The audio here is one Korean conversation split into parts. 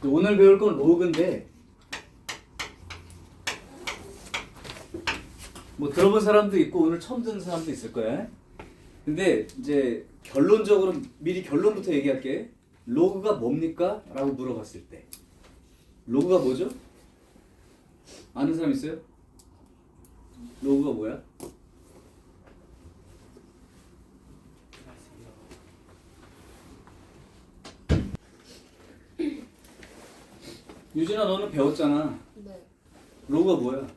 오늘 배울 건 로그인데 뭐 들어본 사람도 있고 오늘 처음 듣는 사람도 있을 거야. 근데 이제 결론적으로 미리 결론부터 얘기할게. 로그가 뭡니까? 라고 물어봤을 때 로그가 뭐죠? 아는 사람 있어요? 로그가 뭐야? 유진아 너는 배웠잖아. 네. 로그가 뭐야?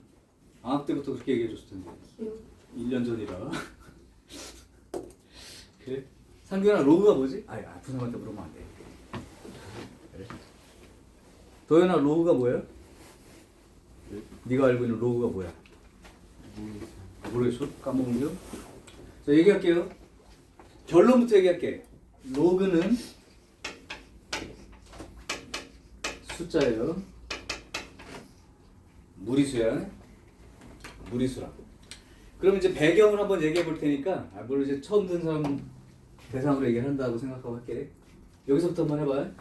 방학 때부터 그렇게 얘기해 줬을 텐데. 기억. 1년 전이라. 그래? 상규야 로그가 뭐지? 아픈 사람한테 물으면 안 돼. 그래? 도현아 로그가 뭐야? 네가 알고 있는 로그가 뭐야? 모르겠어? 까먹은 거? 자 얘기할게요. 결론부터 얘기할게. 로그는 숫자예요. 무리수야. 무리수라고. 그럼 이제 배경을 한번 얘기해 볼 테니까 물론 이제 처음 듣는 사람 대상으로 얘기를 한다고 생각하고 할게. 여기서부터 한번 해봐요.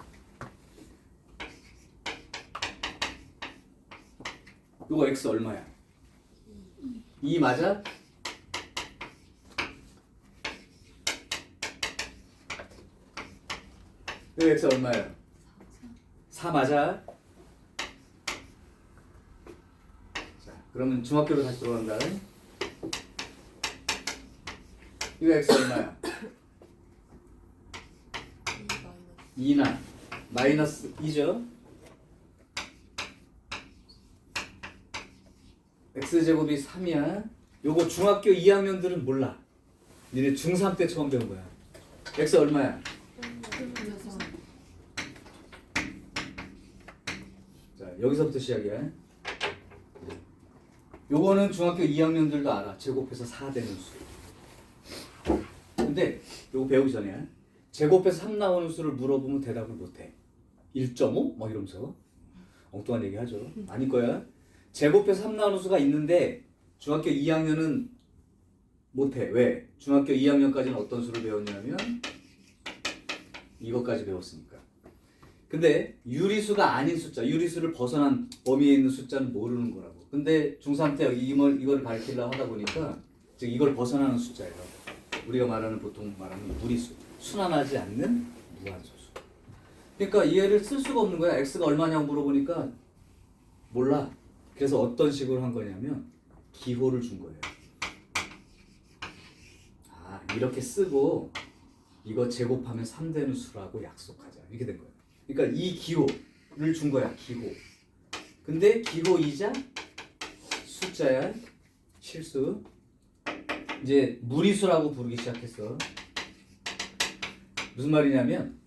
이거 x 얼마야? 2 맞아? 이거 x 얼마야? 4 맞아? 자, 그러면 중학교로 다시 돌아간다. 이거 x 얼마야? 2나 마이너스 2죠? x제곱이 3이야. 요거 중학교 2학년들은 몰라. 니네 중3 때 처음 배운 거야. x 얼마야? 자, 여기서부터 시작이야. 요거는 중학교 2학년들도 알아. 제곱해서 4 되는 수. 근데 요거 배우기 전에 제곱해서 3 나오는 수를 물어보면 대답을 못해. 1.5? 막 이러면서 엉뚱한 얘기 하죠. 아닐 거야. 제곱해서 3 나오는 수가 있는데 중학교 2학년은 못해. 왜? 중학교 2학년까지는 어떤 수를 배웠냐면 이것까지 배웠으니까. 근데 유리수가 아닌 숫자, 유리수를 벗어난 범위에 있는 숫자는 모르는 거라고. 근데 중3 때 이걸 가르치려고 하다 보니까 즉 이걸 벗어나는 숫자예요. 우리가 말하는 보통 말하는 무리수, 순환하지 않는 무한소수. 그러니까 얘를 쓸 수가 없는 거야. x가 얼마냐고 물어보니까 몰라. 그래서 어떤 식으로 한 거냐면 기호를 준 거예요. 아, 이렇게 쓰고 이거 제곱하면 3 되는 수라고 약속하자. 이렇게 된 거예요. 그러니까 이 기호를 준 거야. 기호. 근데 기호이자 숫자야. 실수. 이제 무리수라고 부르기 시작했어. 무슨 말이냐면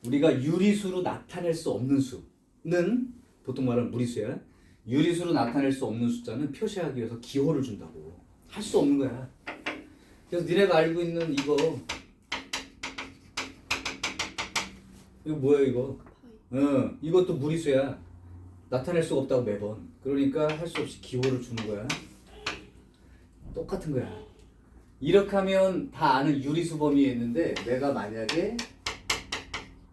우리가 유리수로 나타낼 수 없는 수는 보통 말하는 무리수야. 유리수로 나타낼 수 없는 숫자는 표시하기 위해서 기호를 준다고. 할 수 없는 거야. 그래서 니네가 알고 있는 이거 뭐야 이거? 이것도 무리수야. 나타낼 수가 없다고 매번. 그러니까 할 수 없이 기호를 주는 거야. 똑같은 거야. 이렇게 하면 다 아는 유리수 범위에 있는데 내가 만약에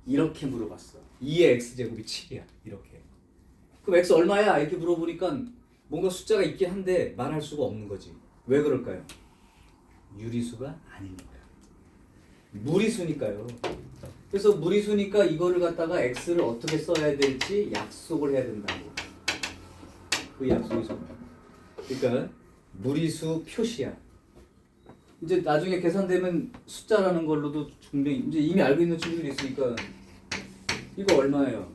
이렇게 물어봤어. 2의 x제곱이 7이야. 이렇게. 그럼 x 얼마야? 이렇게 물어보니까 뭔가 숫자가 있긴 한데 말할 수가 없는 거지. 왜 그럴까요? 유리수가 아니니까. 무리수니까요. 그래서 무리수니까 이거를 갖다가 x를 어떻게 써야 될지 약속을 해야 된다고. 그 약속이 정말. 그러니까 무리수 표시야. 이제 나중에 계산되면 숫자라는 걸로도 분명히 이제 이미 알고 있는 친구들이 있으니까 이거 얼마예요?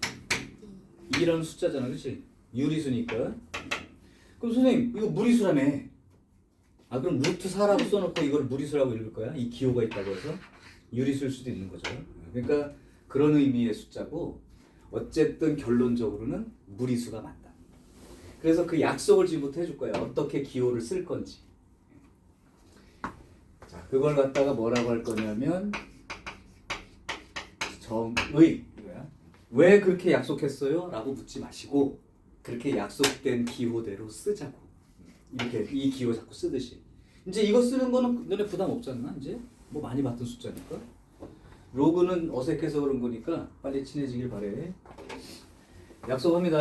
2라는 숫자잖아, 그렇지? 유리수니까. 그럼 선생님 이거 무리수라며. 아 그럼 루트 4라고 써놓고 이걸 무리수라고 읽을 거야? 이 기호가 있다고 해서 유리수일 수도 있는 거죠. 그러니까 그런 의미의 숫자고 어쨌든 결론적으로는 무리수가 맞다. 그래서 그 약속을 지금부터 해줄 거야. 어떻게 기호를 쓸 건지. 자, 그걸 갖다가 뭐라고 할 거냐면 정의 이거야. 왜 그렇게 약속했어요? 라고 묻지 마시고 그렇게 약속된 기호대로 쓰자고. 이렇게 이 기호 자꾸 쓰듯이. 이제 이거 쓰는 거는 너네 부담 없지 않나? 이제 뭐 많이 봤던 숫자니까. 로그는 어색해서 그런 거니까 빨리 친해지길 바래. 약속합니다.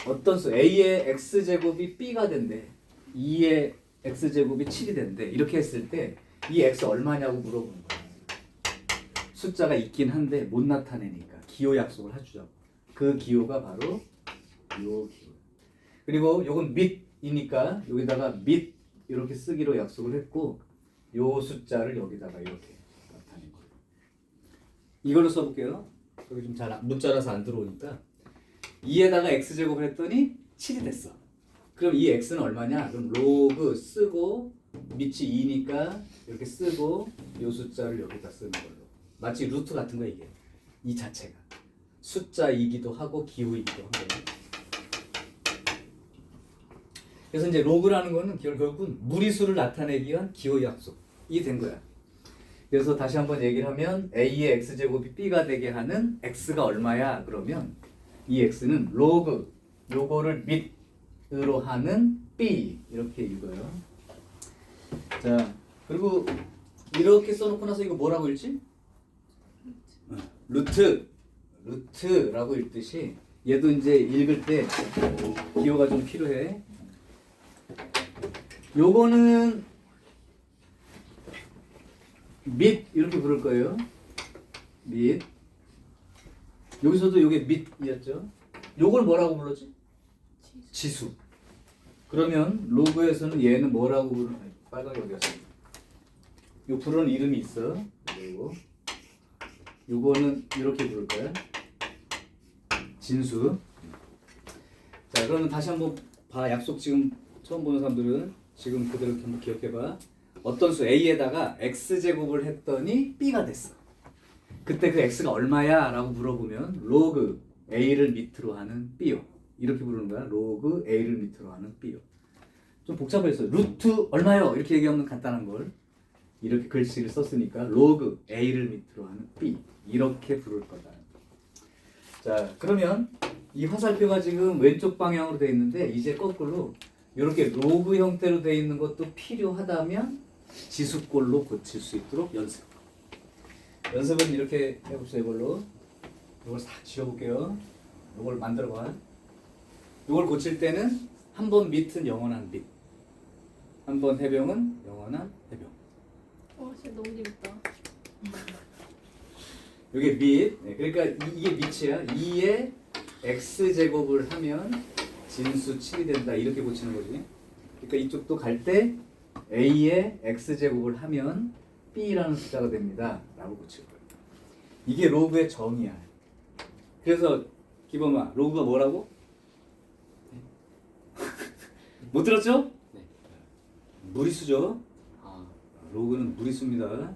어떤 수 A의 x제곱이 B가 된대. 2의 x제곱이 7이 된대. 이렇게 했을 때 이 x 얼마냐고 물어보는 거야. 숫자가 있긴 한데 못 나타내니까 기호 약속을 해주자고. 그 기호가 바로 요 기호. 그리고 요건 밑이니까 여기다가 밑 이렇게 쓰기로 약속을 했고 요 숫자를 여기다가 이렇게 나타낸 거예요. 이걸로 써볼게요. 여기 좀 잘 문자라서 안 들어오니까 2에다가 x제곱을 했더니 7이 됐어. 그럼 이 x는 얼마냐? 그럼 로그 쓰고 밑이 2니까 이렇게 쓰고 요 숫자를 여기다 쓰는 걸로. 마치 루트 같은 거 이게. 이 자체가 숫자이기도 하고 기호이기도 한 거예요. 그래서 이제 로그라는 거는 결국은 무리수를 나타내기 위한 기호 약속이 된 거야. 그래서 다시 한번 얘기를 하면 A의 x제곱이 B가 되게 하는 x가 얼마야? 그러면 이 x는 로그 요거를 밑으로 하는 B 이렇게 읽어요. 자, 그리고 이렇게 써놓고 나서 이거 뭐라고 읽지? 루트라고 읽듯이 얘도 이제 읽을 때 기호가 좀 필요해. 요거는 밑 이렇게 부를 거예요. 밑. 여기서도 요게 밑이었죠. 요걸 뭐라고 불렀지? 지수. 그러면 로그에서는 얘는 뭐라고 부르는? 빨간이 어디였어? 요 부르는 이름이 있어. 그리고 요거는 이렇게 부를 거야. 진수. 자, 그러면 다시 한번 봐. 약속 지금 처음 보는 사람들은 지금 그대로 한번 기억해봐. 어떤 수 A에다가 X제곱을 했더니 B가 됐어. 그때 그 X가 얼마야? 라고 물어보면 로그 A를 밑으로 하는 B요. 이렇게 부르는 거야. 로그 A를 밑으로 하는 B요. 좀 복잡했어요. 루트 얼마요? 이렇게 얘기하면 간단한 걸 이렇게 글씨를 썼으니까 로그 A를 밑으로 하는 B 이렇게 부를 거다. 자, 그러면 이 화살표가 지금 왼쪽 방향으로 되어 있는데 이제 거꾸로 이렇게 로그 형태로 되어 있는 것도 필요하다면 지수꼴로 고칠 수 있도록 연습은 이렇게 해봅시다. 이걸로 이걸 싹 지워볼게요. 이걸 만들어봐. 이걸 고칠 때는 한 번 밑은 영원한 밑, 한 번 해병은 영원한 해병. 진짜 너무 재밌다. 이게 밑. 네, 그러니까 이게 밑이야. 2의 x제곱을 하면 진수 7이 된다. 이렇게 고치는 거지. 그러니까 이쪽도 갈 때 a의 x제곱을 하면 b라는 숫자가 됩니다. 라고 고칠 거예요. 이게 로그의 정의야. 그래서 기범아, 로그가 뭐라고? 못 들었죠? 네. 무리수죠. 로그는 무리수입니다.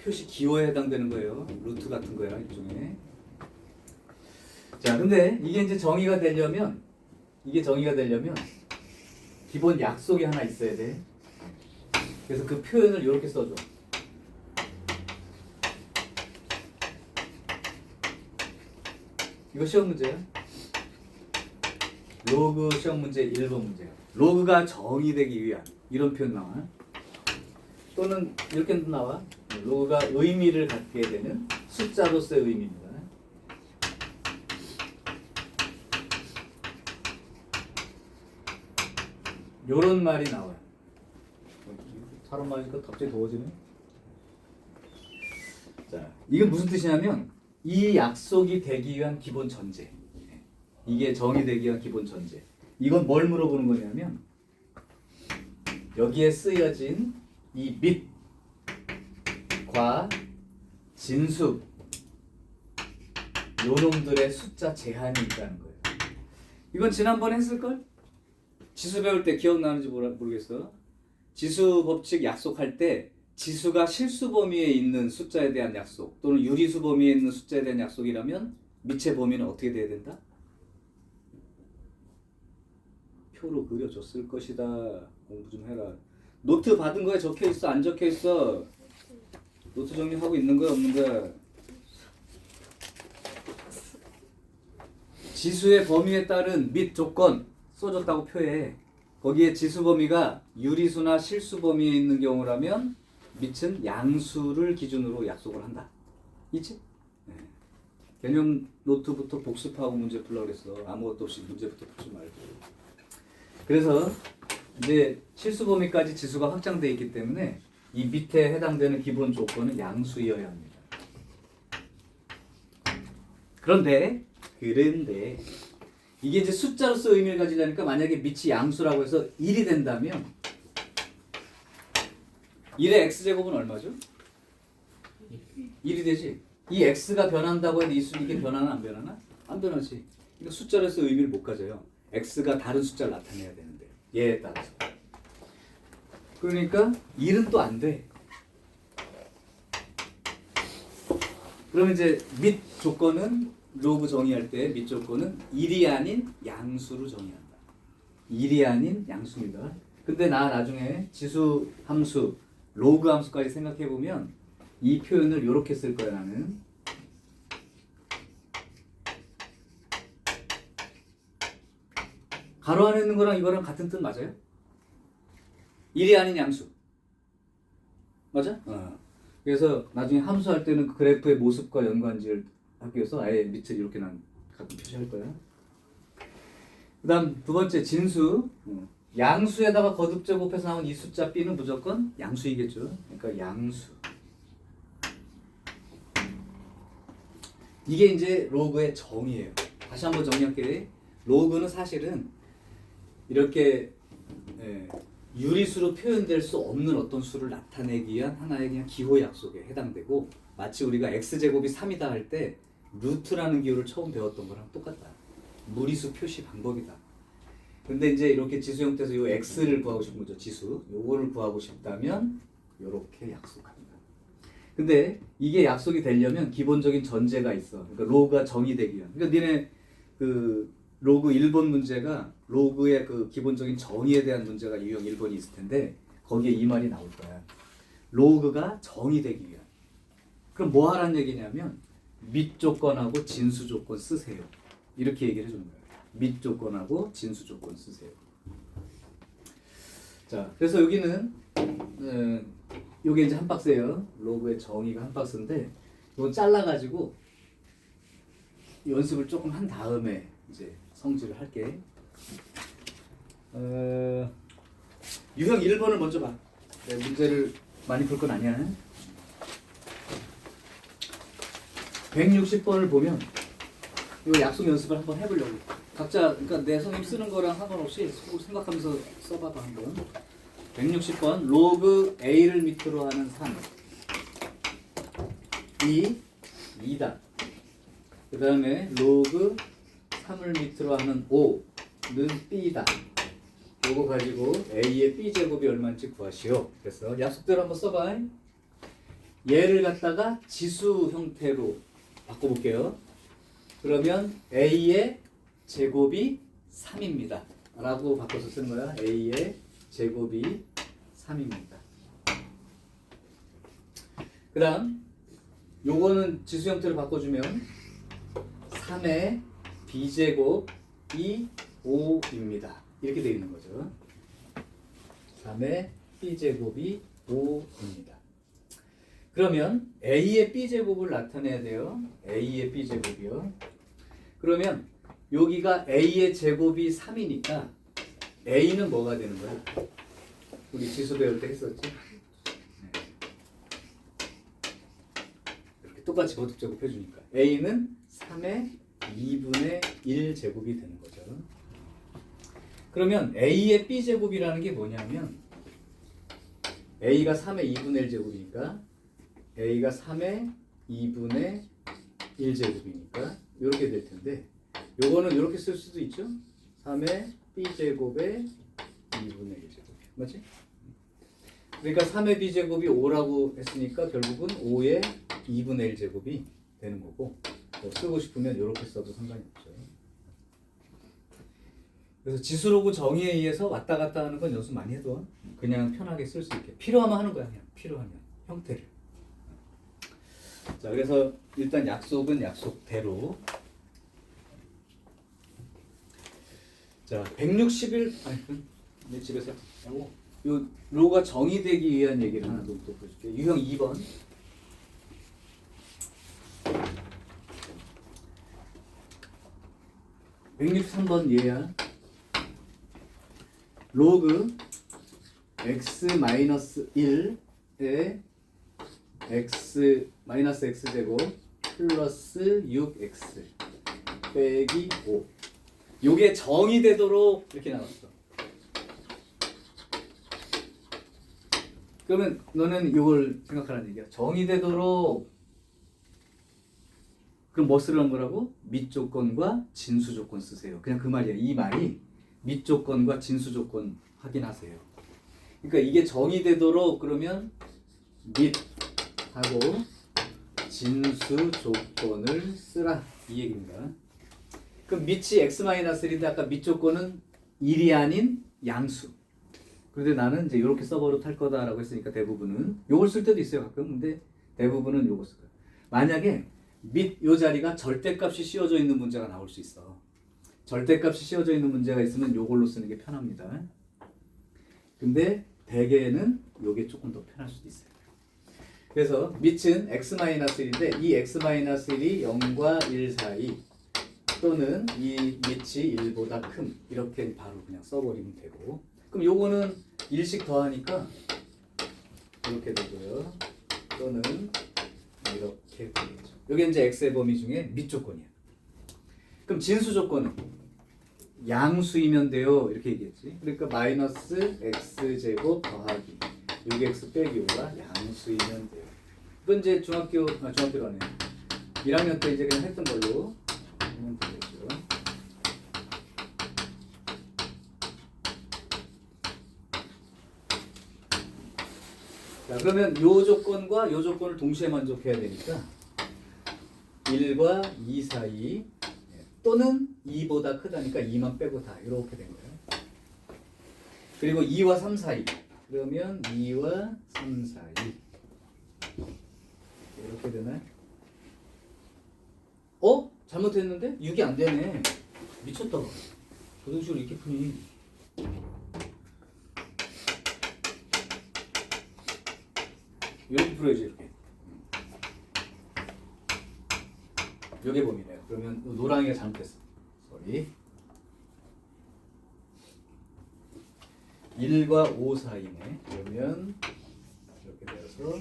표시 기호에 해당되는 거예요. 루트 같은 거야, 일종의. 자, 근데 이게 이제 정의가 되려면 기본 약속이 하나 있어야 돼. 그래서 그 표현을 이렇게 써줘. 이거 시험 문제야. 로그 시험 문제 1번 문제야. 로그가 정의되기 위한 이런 표현 나와. 또는 이렇게 나와. 로그가 의미를 갖게 되는 숫자로서의 의미입니다. 요런 말이 나와요. 사람 말이니까 갑자기 더워지네. 자, 이건 무슨 뜻이냐면 이 약속이 되기 위한 기본 전제. 이게 정의되기 위한 기본 전제. 이건 뭘 물어보는 거냐면 여기에 쓰여진 이 밑과 진수 요놈들의 숫자 제한이 있다는 거예요. 이건 지난번에 했을걸? 지수 배울 때 기억나는지 모르겠어. 지수 법칙 약속할 때 지수가 실수 범위에 있는 숫자에 대한 약속 또는 유리수 범위에 있는 숫자에 대한 약속이라면 밑의 범위는 어떻게 돼야 된다? 표로 그려줬을 것이다. 공부 좀 해라. 노트 받은 거에 적혀 있어? 안 적혀 있어? 노트 정리하고 있는 거야? 없는 거야? 지수의 범위에 따른 및 조건 써줬다고 표해. 거기에 지수 범위가 유리수나 실수 범위에 있는 경우라면 밑은 양수를 기준으로 약속을 한다. 있지? 네. 개념 노트부터 복습하고 문제 풀라고 그랬어. 아무것도 없이 문제부터 풀지 말고. 그래서 이제 실수 범위까지 지수가 확장되어 있기 때문에 이 밑에 해당되는 기본 조건은 양수이어야 합니다. 그런데 이게 이제 숫자로서 의미를 가지려니까 만약에 밑이 양수라고 해서 1이 된다면 1의 x제곱은 얼마죠? 1이 되지. 이 x가 변한다고 해도 이게 변하나 안 변하나? 안 변하지. 그러니까 숫자로서 의미를 못 가져요. x가 다른 숫자를 나타내야 되는데 얘에 따라서. 그러니까 1은 또 안 돼. 그러면 이제 밑 조건은 로그 정의할 때 밑 조건은 1이 아닌 양수로 정의한다. 1이 아닌 양수입니다. 근데 나중에 지수 함수, 로그 함수까지 생각해 보면 이 표현을 이렇게 쓸 거야 나는. 가로 안에 있는 거랑 이거랑 같은 뜻 맞아요? 1이 아닌 양수. 맞아? 그래서 나중에 함수할 때는 그 그래프의 모습과 연관지를 하기 위해서 아예 밑을 이렇게 난 가끔 표시할 거야. 그 다음 두 번째 진수. 양수에다가 거듭제곱해서 나온 이 숫자 b는 무조건 양수이겠죠. 그러니까 양수. 이게 이제 로그의 정의예요. 다시 한번 정리할게. 로그는 사실은 이렇게 유리수로 표현될 수 없는 어떤 수를 나타내기 위한 하나의 그냥 기호 약속에 해당되고, 마치 우리가 x제곱이 3이다 할 때 루트라는 기호를 처음 배웠던 거랑 똑같다. 무리수 표시 방법이다. 근데 이제 이렇게 지수 형태에서 요 x를 구하고 싶은 거죠. 지수. 요거를 구하고 싶다면 요렇게 약속합니다. 근데 이게 약속이 되려면 기본적인 전제가 있어. 그러니까 로그가 정의되기 위한. 그러니까 니네 그 로그 1번 문제가 로그의 그 기본적인 정의에 대한 문제가 유형 1번이 있을 텐데 거기에 이 말이 나올 거야. 로그가 정의되기 위한. 그럼 뭐 하라는 얘기냐면 밑 조건하고 진수 조건 쓰세요. 이렇게 얘기를 해주는 거예요. 밑 조건하고 진수 조건 쓰세요. 자, 그래서 여기는 요게 이제 한 박스예요. 로그의 정의가 한 박스인데 이거 잘라가지고 연습을 조금 한 다음에 이제 성질을 할게. 유형 1번을 먼저 봐. 문제를 많이 풀 건 아니야. 160번을 보면 이 약속 연습을 한번 해보려고. 각자 그러니까 내 선생님 쓰는 거랑 상관없이 생각하면서 써봐봐 한번. 160번 로그 A를 밑으로 하는 3 2다. 그 다음에 로그 3을 밑으로 하는 5는 B다. 요거 가지고 A의 B제곱이 얼마인지 구하시오. 그래서 약속대로 한번 써봐. 얘를 갖다가 지수 형태로 바꿔볼게요. 그러면 A의 제곱이 3입니다. 라고 바꿔서 쓰는 거야. A의 제곱이 3입니다. 그 다음 요거는 지수 형태로 바꿔주면 3의 B제곱이 5입니다. 이렇게 되어 있는 거죠. 3의 B제곱이 5입니다. 그러면 A의 B제곱을 나타내야 돼요. A의 B제곱이요. 그러면 여기가 A의 제곱이 3이니까 A는 뭐가 되는 거야? 우리 지수 배울 때 했었지? 이렇게 똑같이 거듭제곱 해주니까 A는 3의 2분의 1 제곱이 되는 거죠. 그러면 A의 B제곱이라는 게 뭐냐면 A가 3의 2분의 1 제곱이니까 A가 3의 2분의 1 제곱이니까 이렇게 될 텐데 요거는 이렇게 쓸 수도 있죠. 3의 B제곱의 2분의 1 제곱. 맞지? 그러니까 3의 B제곱이 5라고 했으니까 결국은 5의 2분의 1 제곱이 되는 거고, 쓰고 싶으면 이렇게 써도 상관이 없죠. 그래서 지수로그 정의에 의해서 왔다 갔다 하는 건 연습 많이 해도 그냥 편하게 쓸 수 있게. 필요하면 하는 거야. 그냥 필요하면. 형태를. 자, 그래서 일단 약속은 약속대로. 자, 161. 내 집에서 하고 요 로가 정의되기 위한 얘기를 하나 또 보여줄게. 유형 2번. 163번 얘야. 로그 x-1에 x-x제곱 플러스 6x 빼기 5. 요게 정이 되도록 이렇게 나왔어. 그러면 너는 요걸 생각하라는 얘기야. 정이 되도록. 그럼 뭐 쓰려는 거라고? 밑조건과 진수조건 쓰세요. 그냥 그 말이야. 이 말이 밑조건과 진수조건 확인하세요. 그러니까 이게 정이 되도록 그러면 밑하고 진수조건을 쓰라 이 얘기입니다. 그럼 밑이 x-1인데 아까 밑조건은 1이 아닌 양수. 그런데 나는 이제 이렇게 써버릇 할 거다라고 했으니까 대부분은 요걸 쓸 때도 있어요 가끔. 근데 대부분은 요거 쓸 거예요. 만약에 밑 요 자리가 절대값이 씌워져 있는 문제가 나올 수 있어. 절대값이 씌워져 있는 문제가 있으면 요걸로 쓰는 게 편합니다. 근데 대개는 요게 조금 더 편할 수도 있어요. 그래서 밑은 x-1인데 이 x-1이 0과 1 사이 또는 이 밑이 1보다 큰 이렇게 바로 그냥 써버리면 되고. 그럼 요거는 1씩 더하니까 이렇게 되고요. 또는 이렇게 되겠죠. 여기 이제 x의 범위 중에 밑조건이야. 그럼 진수조건은 양수이면 돼요. 이렇게 얘기했지. 그러니까 마이너스 x제곱 더하기 6x 빼기 5가 양수이면 돼요. 이건 이제 중학교로 하네요. 1학년 때 이제 그냥 했던 걸로 하면 되겠죠. 자, 그러면 요 조건과 요 조건을 동시에 만족해야 되니까 1과 2 사이 또는 2보다 크다니까 2만 빼고 다 이렇게 된 거예요. 그리고 2와 3 사이 그러면 2와 3 사이 이렇게 되나요? 잘못했는데? 6이 안 되네. 미쳤다. 조등식으로 이렇게 푸니. 이렇게 풀어야지 이렇게. 요게 범위네요. 그러면 노랑이가 잘못했어. 쏘리. 1과 5 사이네. 그러면 이렇게 되어서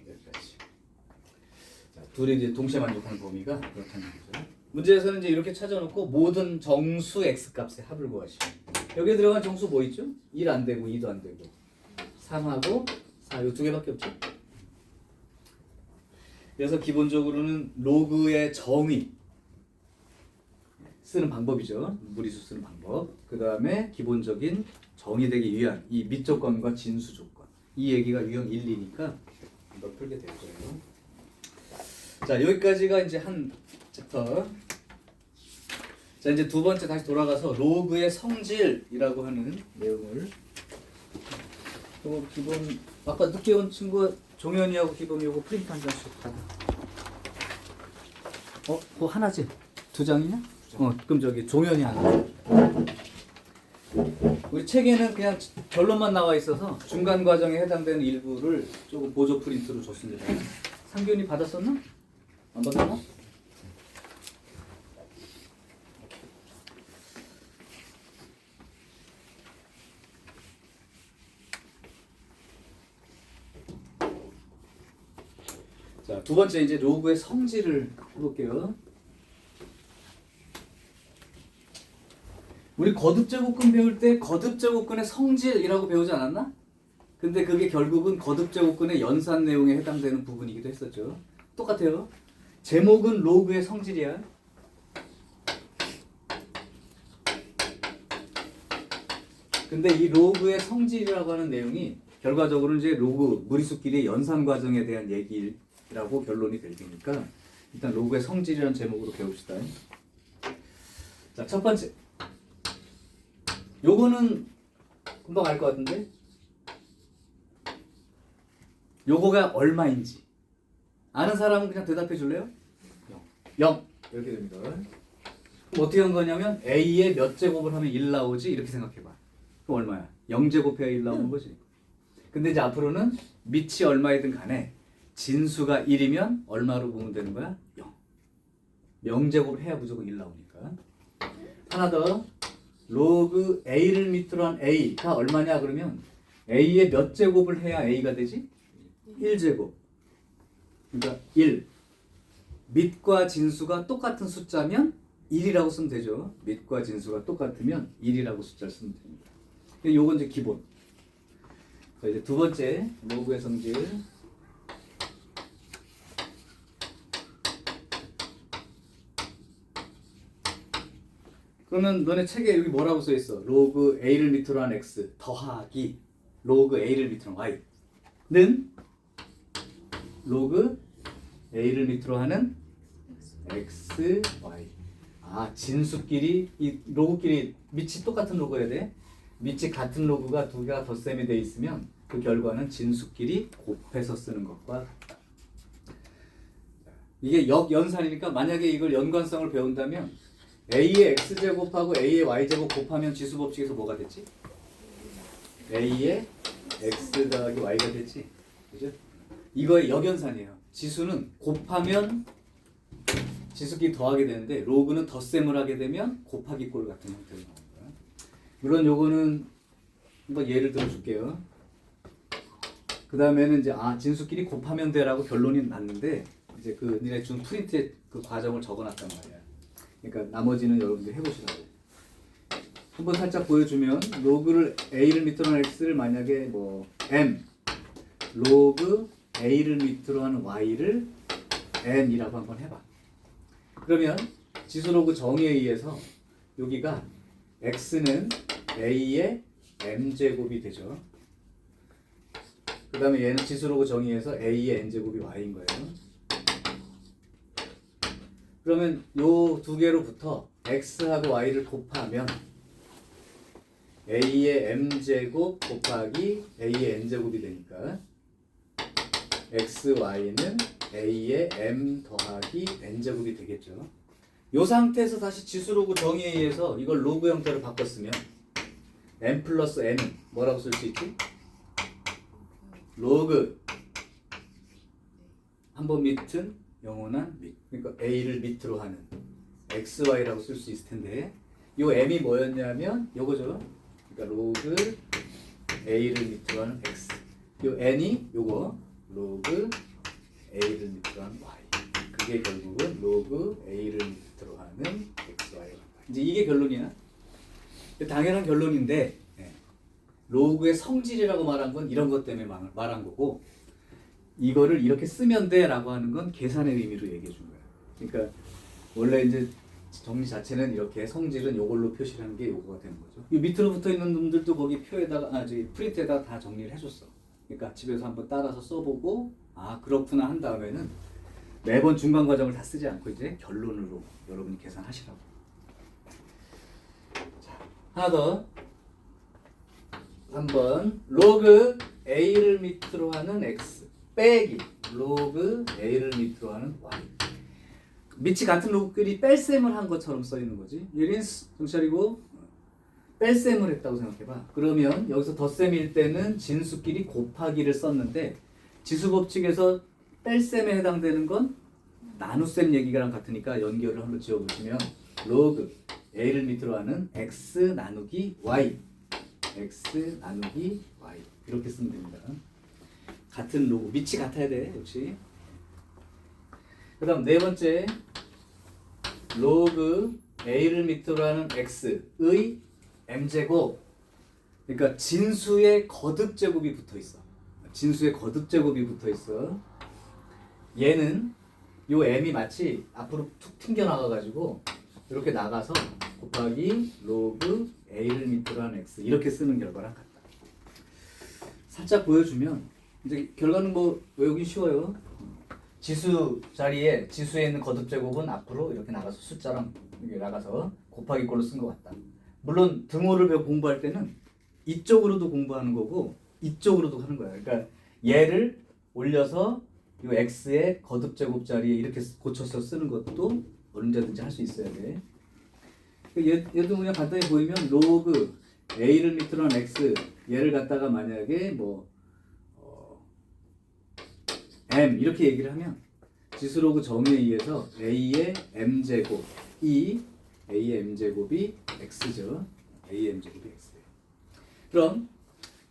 여기까지. 자, 둘이 이제 동시에 만족하는 범위가 그렇다는 거죠. 문제에서는 이제 이렇게 찾아놓고 모든 정수 x 값의 합을 구하시면 여기에 들어간 정수 뭐 있죠? 1 안 되고 2도 안 되고 3하고 4, 요 두 개밖에 없죠. 그래서 기본적으로는 로그의 정의 쓰는 방법이죠. 무리수 쓰는 방법. 그 다음에 기본적인 정의되기 위한 이 밑조건과 진수조건. 이 얘기가 유형 1, 2니까 한번 풀게 될 거예요. 자, 여기까지가 이제 한 챕터. 자, 이제 두 번째 다시 돌아가서 로그의 성질이라고 하는 내용을. 기본 아까 늦게 온 친구 종현이하고 기본이 요거 프린트 한 장씩 받아. 그거 하나지? 두 장이냐? 그럼 저기 종현이 하나. 우리 책에는 그냥 결론만 나와 있어서 중간 과정에 해당되는 일부를 조금 보조 프린트로 줬습니다. 상균이 받았었나? 안 받았나? 자, 두 번째 이제 로그의 성질을 해볼게요. 우리 거듭제곱근 배울 때 거듭제곱근의 성질이라고 배우지 않았나? 근데 그게 결국은 거듭제곱근의 연산 내용에 해당되는 부분이기도 했었죠. 똑같아요. 제목은 로그의 성질이야. 근데 이 로그의 성질이라고 하는 내용이 결과적으로 이제 로그 무리수끼리의 연산 과정에 대한 얘기라고 결론이 될 테니까 일단 로그의 성질이라는 제목으로 배웁시다. 자, 첫 번째. 요거는 금방 알 것 같은데? 요거가 얼마인지 아는 사람은 그냥 대답해 줄래요? 0. 이렇게 됩니다. 그럼 어떻게 한 거냐면 A에 몇 제곱을 하면 1 나오지? 이렇게 생각해봐. 그럼 얼마야? 0제곱해야 1 나오는 거지. 근데 이제 앞으로는 밑이 얼마이든 간에 진수가 1이면 얼마로 보면 되는 거야? 0. 0제곱을 해야 무조건 1 나오니까. 하나 더. 로그 a를 밑으로 한 a가 얼마냐 그러면 a의 몇 제곱을 해야 a가 되지? 1제곱. 그러니까 1. 밑과 진수가 똑같은 숫자면 1이라고 쓰면 되죠. 밑과 진수가 똑같으면 1이라고 숫자를 쓰면 됩니다. 요건 이제 기본. 자, 이제 두 번째 로그의 성질. 그러면 너네 책에 여기 뭐라고 써 있어? 로그 a를 밑으로 한 x 더하기 로그 a를 밑으로 한 y는 로그 a를 밑으로 하는 x, y. 아, 진수끼리 이 로그끼리 밑이 똑같은 로그여야 돼. 밑이 같은 로그가 두 개가 덧셈이 돼 있으면 그 결과는 진수끼리 곱해서 쓰는 것과 같다. 이게 역연산이니까 만약에 이걸 연관성을 배운다면 a의 x제곱하고 a의 y제곱 곱하면 지수법칙에서 뭐가 됐지? a의 x 더하기 y가 됐지. 그죠? 이거의 역연산이에요. 지수는 곱하면 지수끼리 더하게 되는데 로그는 덧셈을 하게 되면 곱하기 꼴 같은 형태로 나옵니다. 물론 요거는 한번 예를 들어 줄게요. 그 다음에는 이제 진수끼리 곱하면 돼라고 결론이 났는데 이제 그 니네 준 프린트에 그 과정을 적어놨단 말이야. 그러니까 나머지는 여러분들 해보시라고. 한번 살짝 보여주면 로그를 a를 밑으로 하는 x를 만약에 뭐 m 로그 a를 밑으로 하는 y를 n이라고 한번 해봐. 그러면 지수로그 정의에 의해서 여기가 x는 a의 m제곱이 되죠. 그 다음에 얘는 지수로그 정의에서 a의 n제곱이 y인 거예요. 그러면 요 두 개로부터 x하고 y를 곱하면 a의 m제곱 곱하기 a의 n제곱이 되니까 x, y는 a의 m 더하기 n제곱이 되겠죠. 요 상태에서 다시 지수로그 정의에 의해서 이걸 로그 형태로 바꿨으면 m 플러스 n은 뭐라고 쓸 수 있지? 로그 한번 밑은 영원한 밑. 그러니까 a를 밑으로 하는 x, y라고 쓸 수 있을 텐데 요 m이 뭐였냐면 요거죠. 그러니까 로그 a를 밑으로 하는 x. 요 n이 요거 로그 a를 밑으로 하는 y. 그게 결국은 로그 a를 밑으로 하는 x, y가 된다. 이제 이게 결론이야. 당연한 결론인데 로그의 성질이라고 말한 건 이런 것 때문에 말한 거고 이거를 이렇게 쓰면 돼 라고 하는 건 계산의 의미로 얘기해 준 거야. 그러니까 원래 이제 정리 자체는 이렇게 성질은 요걸로 표시를 하는 게 요거가 되는 거죠. 이 밑으로 붙어 있는 놈들도 거기 표에다가 저기 프린트에다가 다 정리를 해줬어. 그러니까 집에서 한번 따라서 써보고 그렇구나 한 다음에는 매번 중간 과정을 다 쓰지 않고 이제 결론으로 여러분이 계산하시라고. 자, 하나 더. 한번 로그 a를 밑으로 하는 x 빼기 로그 a를 밑으로 하는 y. 밑이 같은 로그끼리 뺄셈을 한 것처럼 써 있는 거지. 얘는 정찰이고 뺄셈을 했다고 생각해봐. 그러면 여기서 덧셈일 때는 진수끼리 곱하기를 썼는데 지수법칙에서 뺄셈에 해당되는 건 나눗셈 얘기랑 같으니까 연결을 한번 지어보시면 로그 a를 밑으로 하는 x 나누기 y x 나누기 y 이렇게 쓰면 됩니다. 같은 로그 밑이 같아야 돼 역시. 그 다음 네 번째 로그 a를 밑으로 하는 x의 m제곱. 그러니까 진수의 거듭제곱이 붙어 있어. 진수의 거듭제곱이 붙어 있어. 얘는 요 m이 마치 앞으로 툭 튕겨 나가 가지고 이렇게 나가서 곱하기 로그 a를 밑으로 하는 x 이렇게 쓰는 결과랑 같다. 살짝 보여주면 이제 결과는 뭐 외우기 쉬워요. 지수 자리에 지수에 있는 거듭제곱은 앞으로 이렇게 나가서 숫자랑 이렇게 나가서 곱하기 꼴로 쓴 것 같다. 물론 등호를 공부할 때는 이쪽으로도 공부하는 거고 이쪽으로도 하는 거야. 그러니까 얘를 올려서 이 x의 거듭제곱 자리에 이렇게 고쳐서 쓰는 것도 언제든지 할 수 있어야 돼. 얘도 그냥 간단히 보이면 로그 a를 밑으로 한 x 얘를 갖다가 만약에 뭐 m 이렇게 얘기를 하면 지수로그 정의에 의해서 a의 m제곱이 a의 m제곱이 x죠. a의 m제곱이 x예요. 그럼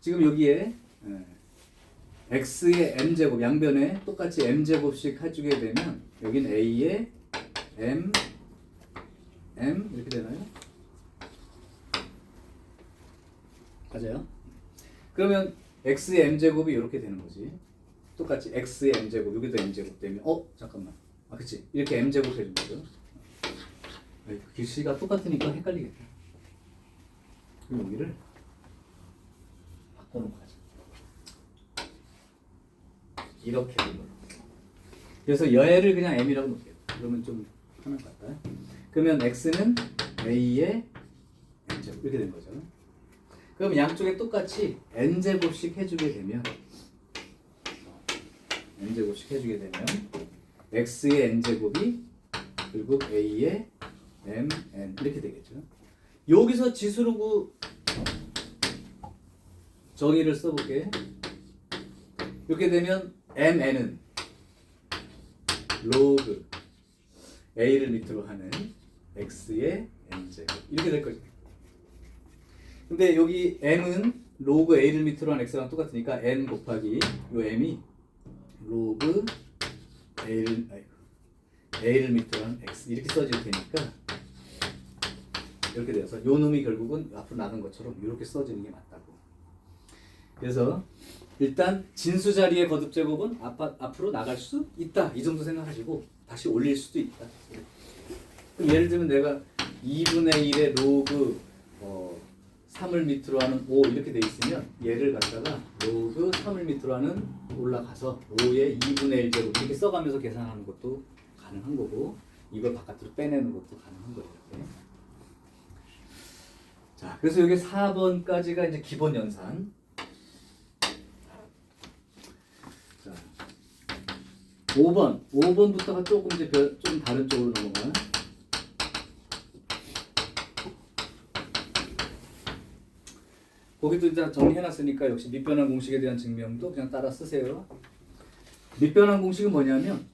지금 여기에 x의 m제곱 양변에 똑같이 m제곱씩 해주게 되면 여긴 a의 m 이렇게 되나요? 맞아요? 그러면 x의 m제곱이 이렇게 되는 거지. 똑같이 x의 m제곱 여기도 m제곱 되면 잠깐만 그치 이렇게 m제곱 해준 거죠. 글씨가 똑같으니까 헷갈리겠다. 그럼 여기를 바꿔놓고 하자. 이렇게 되는 거예요. 그래서 얘를 그냥 m이라고 놓을게요. 그러면 좀 편할 것 같다. 그러면 x는 a의 m제곱 이렇게 된 거죠. 그럼 양쪽에 똑같이 n제곱씩 해주게 되면 x의 n제곱이 그리고 a의 mn 이렇게 되겠죠. 여기서 지수로그 정의를 써볼게. 이렇게 되면 mn은 로그 a를 밑으로 하는 x의 n제곱 이렇게 될 거죠. 근데 여기 m은 로그 a를 밑으로 한 x랑 똑같으니까 n 곱하기 요 m이 로그 a를 밑으로 한 x 이렇게 써질 테니까 이렇게 돼서 요 놈이 결국은 앞으로 나간 것처럼 이렇게 써지는 게 맞다고. 그래서 일단 진수 자리의 거듭 제곱은 앞으로 나갈 수 있다 이 정도 생각하시고 다시 올릴 수도 있다. 그럼 예를 들면 내가 2분의 1의 로그 3을 밑으로 하는 5 이렇게 돼 있으면 얘를 갖다가 로그 3을 밑으로 하는 올라가서 5의 2분의 1 제곱 이렇게 써가면서 계산하는 것도 가능한 거고 이걸 바깥으로 빼내는 것도 가능한 거예요. 이렇게. 자, 그래서 여기 4번까지가 이제 기본 연산. 자, 5번부터가 조금 이제 좀 다른 쪽으로 넘어가. 거기도 이제 정리해놨으니까 역시 밑변환 공식에 대한 증명도 그냥 따라 쓰세요. 밑변환 공식은 뭐냐면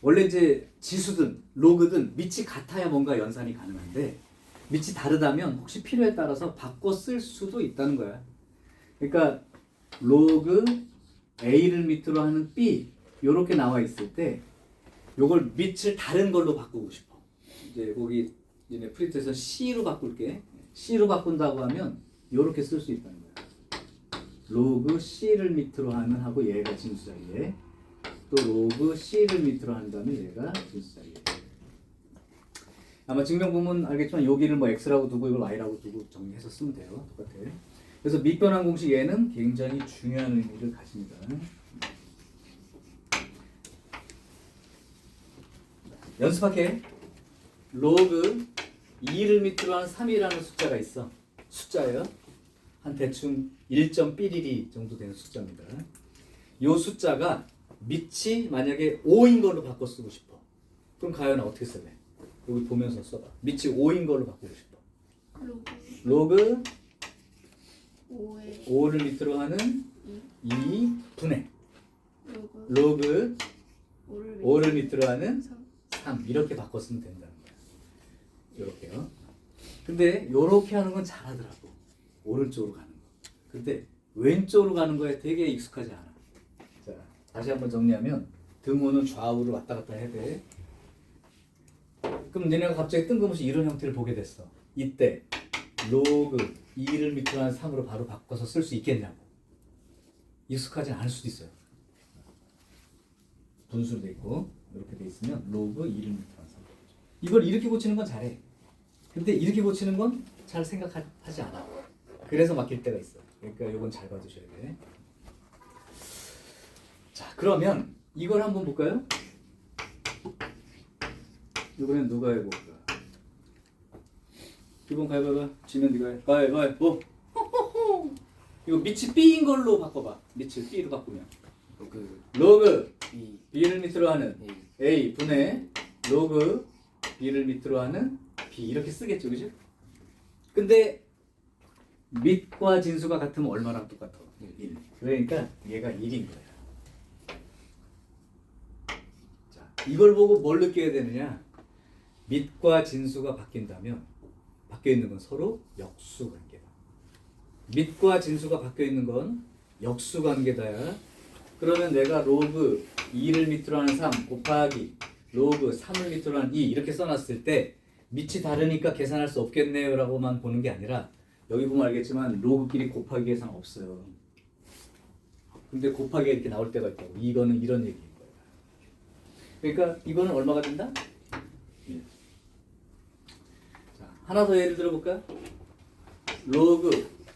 원래 이제 지수든 로그든 밑이 같아야 뭔가 연산이 가능한데 밑이 다르다면 혹시 필요에 따라서 바꿔 쓸 수도 있다는 거야. 그러니까 로그 a를 밑으로 하는 b 이렇게 나와 있을 때 요걸 밑을 다른 걸로 바꾸고 싶어. 이제 거기 이제 프린트에서 c로 바꿀게. c로 바꾼다고 하면 이렇게 쓸 수 있다는 거야. 로그 c를 밑으로 하는 하고 얘가 진수 자리에 또 로그 c를 밑으로 한다면 얘가 진수 자리에. 아마 증명 보면 알겠지만 여기를 뭐 x라고 두고 이걸 y라고 두고 정리해서 쓰면 돼요. 똑같아. 그래서 밑변환 공식 얘는 굉장히 중요한 의미를 가집니다. 연습할게. 로그 2를 밑으로 하는 3이라는 숫자가 있어. 숫자예요. 한 대충 1.112 정도 되는 숫자입니다. 이 숫자가 밑이 만약에 5인 걸로 바꿔 쓰고 싶어. 그럼 가연아 어떻게 써야 돼? 여기 보면서 써봐. 밑이 5인 걸로 바꾸고 싶어. 로그 5를 밑으로 하는 2분의 로그 5를 밑으로 하는 3 이렇게 바꿔 쓰면 된다는 거야. 이렇게요. 근데 이렇게 하는 건 잘하더라고. 오른쪽으로 가는 거. 근데 왼쪽으로 가는 거에 되게 익숙하지 않아. 자, 다시 한번 정리하면 등호는 좌우로 왔다 갔다 해야 돼. 그럼 너네가 갑자기 뜬금없이 이런 형태를 보게 됐어. 이때 로그 2를 밑으로 한 3으로 바로 바꿔서 쓸 수 있겠냐고. 익숙하지 않을 수도 있어요. 분수로 돼 있고 이렇게 돼 있으면 로그 2를 밑으로 한 3. 이걸 이렇게 고치는 건 잘해. 근데 이렇게 고치는 건 잘 생각하지 않아. 그래서 막힐 때가 있어. 그러니까 이건 잘 봐두셔야 돼. 자, 그러면 이걸 한번 볼까요? 이번엔 누가 해볼까? 기본 가위바위보. 지면 네가 해. 가위바위보. 이거 밑이 B인 걸로 바꿔봐. 밑을 B로 바꾸면 로그 B를 밑으로 하는 A 분의 로그 B를 밑으로 하는 B 이렇게 쓰겠죠, 그죠? 근데 밑과 진수가 같으면 얼마랑 똑같아? 1. 그러니까 얘가 1인 거야. 자, 이걸 보고 뭘 느껴야 되느냐? 밑과 진수가 바뀐다면 바뀌어 있는 건 서로 역수 관계다. 밑과 진수가 바뀌어 있는 건 역수 관계다야. 그러면 내가 로그 2를 밑으로 하는 3 곱하기 로그 3을 밑으로 하는 2 이렇게 써놨을 때 밑이 다르니까 계산할 수 없겠네요 라고만 보는 게 아니라 여기 보면 알겠지만 로그끼리 곱하기 계산 없어요. 근데 곱하기가 이렇게 나올 때가 있다고. 이거는 이런 얘기인 거예요. 그러니까 이거는 얼마가 된다? 1. 자, 하나 더 예를 들어볼까? 로그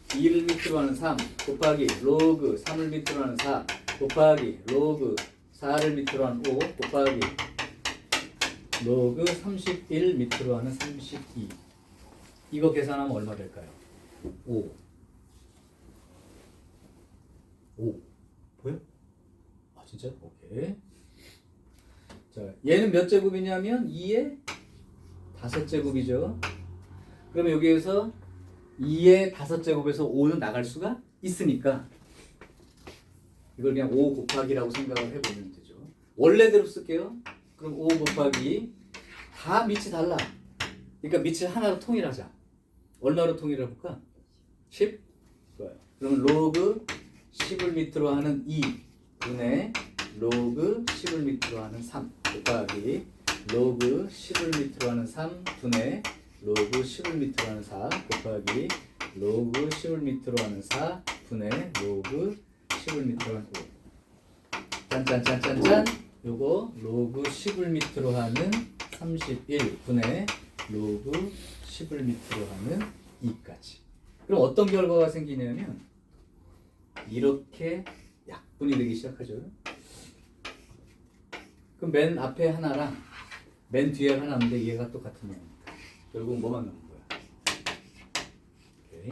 2를 밑으로 하는 3 곱하기 로그 3을 밑으로 하는 4 곱하기 로그 4를 밑으로 하는 5 곱하기 로그 31 밑으로 하는 32. 이거 계산하면 얼마 될까요? 5. 보여? 아 진짜? 오케이. 자, 얘는 몇 제곱이냐면 2의 5제곱이죠. 그러면 여기에서 2의 5제곱에서 5는 나갈 수가 있으니까 이걸 그냥 5 곱하기라고 생각을 해보면 되죠. 원래대로 쓸게요. 그럼 5 곱하기 다 밑이 달라. 그러니까 밑을 하나로 통일하자. 얼마로 통일해볼까? 10? 좋아요. 그러면 로그 10을 밑으로 하는 2 분의 로그 10을 밑으로 하는 3 곱하기 로그 10을 밑으로 하는 3 분의 로그 10을 밑으로 하는 4 곱하기 로그 10을 밑으로 하는 4 분의 로그 10을 밑으로 하는 5. 짠짠짠짠짠. 요거 로그 10을 밑으로 하는 31 분의 로그 10을 밑으로 하는 2까지. 그럼 어떤 결과가 생기냐면 이렇게 약분이 되기 시작하죠. 그럼 맨 앞에 하나랑 맨 뒤에 하나인데 얘가 똑같은 놈입니다. 결국 뭐만 남은 거야? 오케이.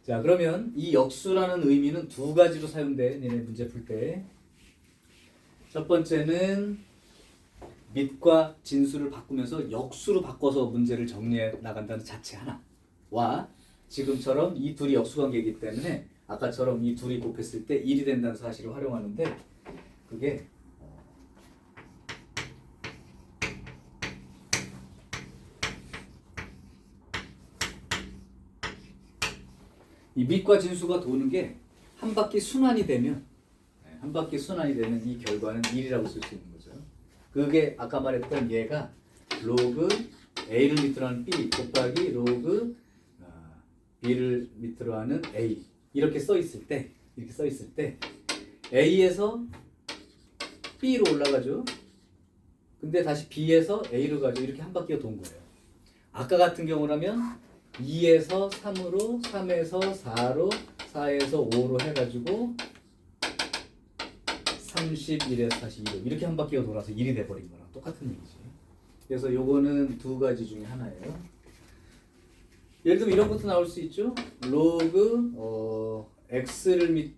자, 그러면 이 역수라는 의미는 두 가지로 사용돼. 니네 문제 풀 때. 첫 번째는 밑과 진수를 바꾸면서 역수로 바꿔서 문제를 정리해 나간다는 자체 하나와 지금처럼 이 둘이 역수관계이기 때문에 아까처럼 이 둘이 곱했을 때 1이 된다는 사실을 활용하는데 그게 이 밑과 진수가 도는 게 한 바퀴 순환이 되면 이 결과는 1이라고 쓸 수 있는 거죠. 그게 아까 말했던 얘가 로그 A를 밑으로 하는 B 곱하기 로그 B를 밑으로 하는 A 이렇게 써 있을 때 A에서 B로 올라가죠. 근데 다시 B에서 A로 가죠. 이렇게 한 바퀴가 돈 거예요. 아까 같은 경우라면 2에서 3으로 3에서 4로 4에서 5로 해가지고 31에서 다시 2로 이렇게 한 바퀴가 돌아서 1이 돼버린 거랑 똑같은 얘기지. 그래서 요거는 두 가지 중에 하나예요. 예를 들면 이런 것도 나올 수 있죠. 로그 x를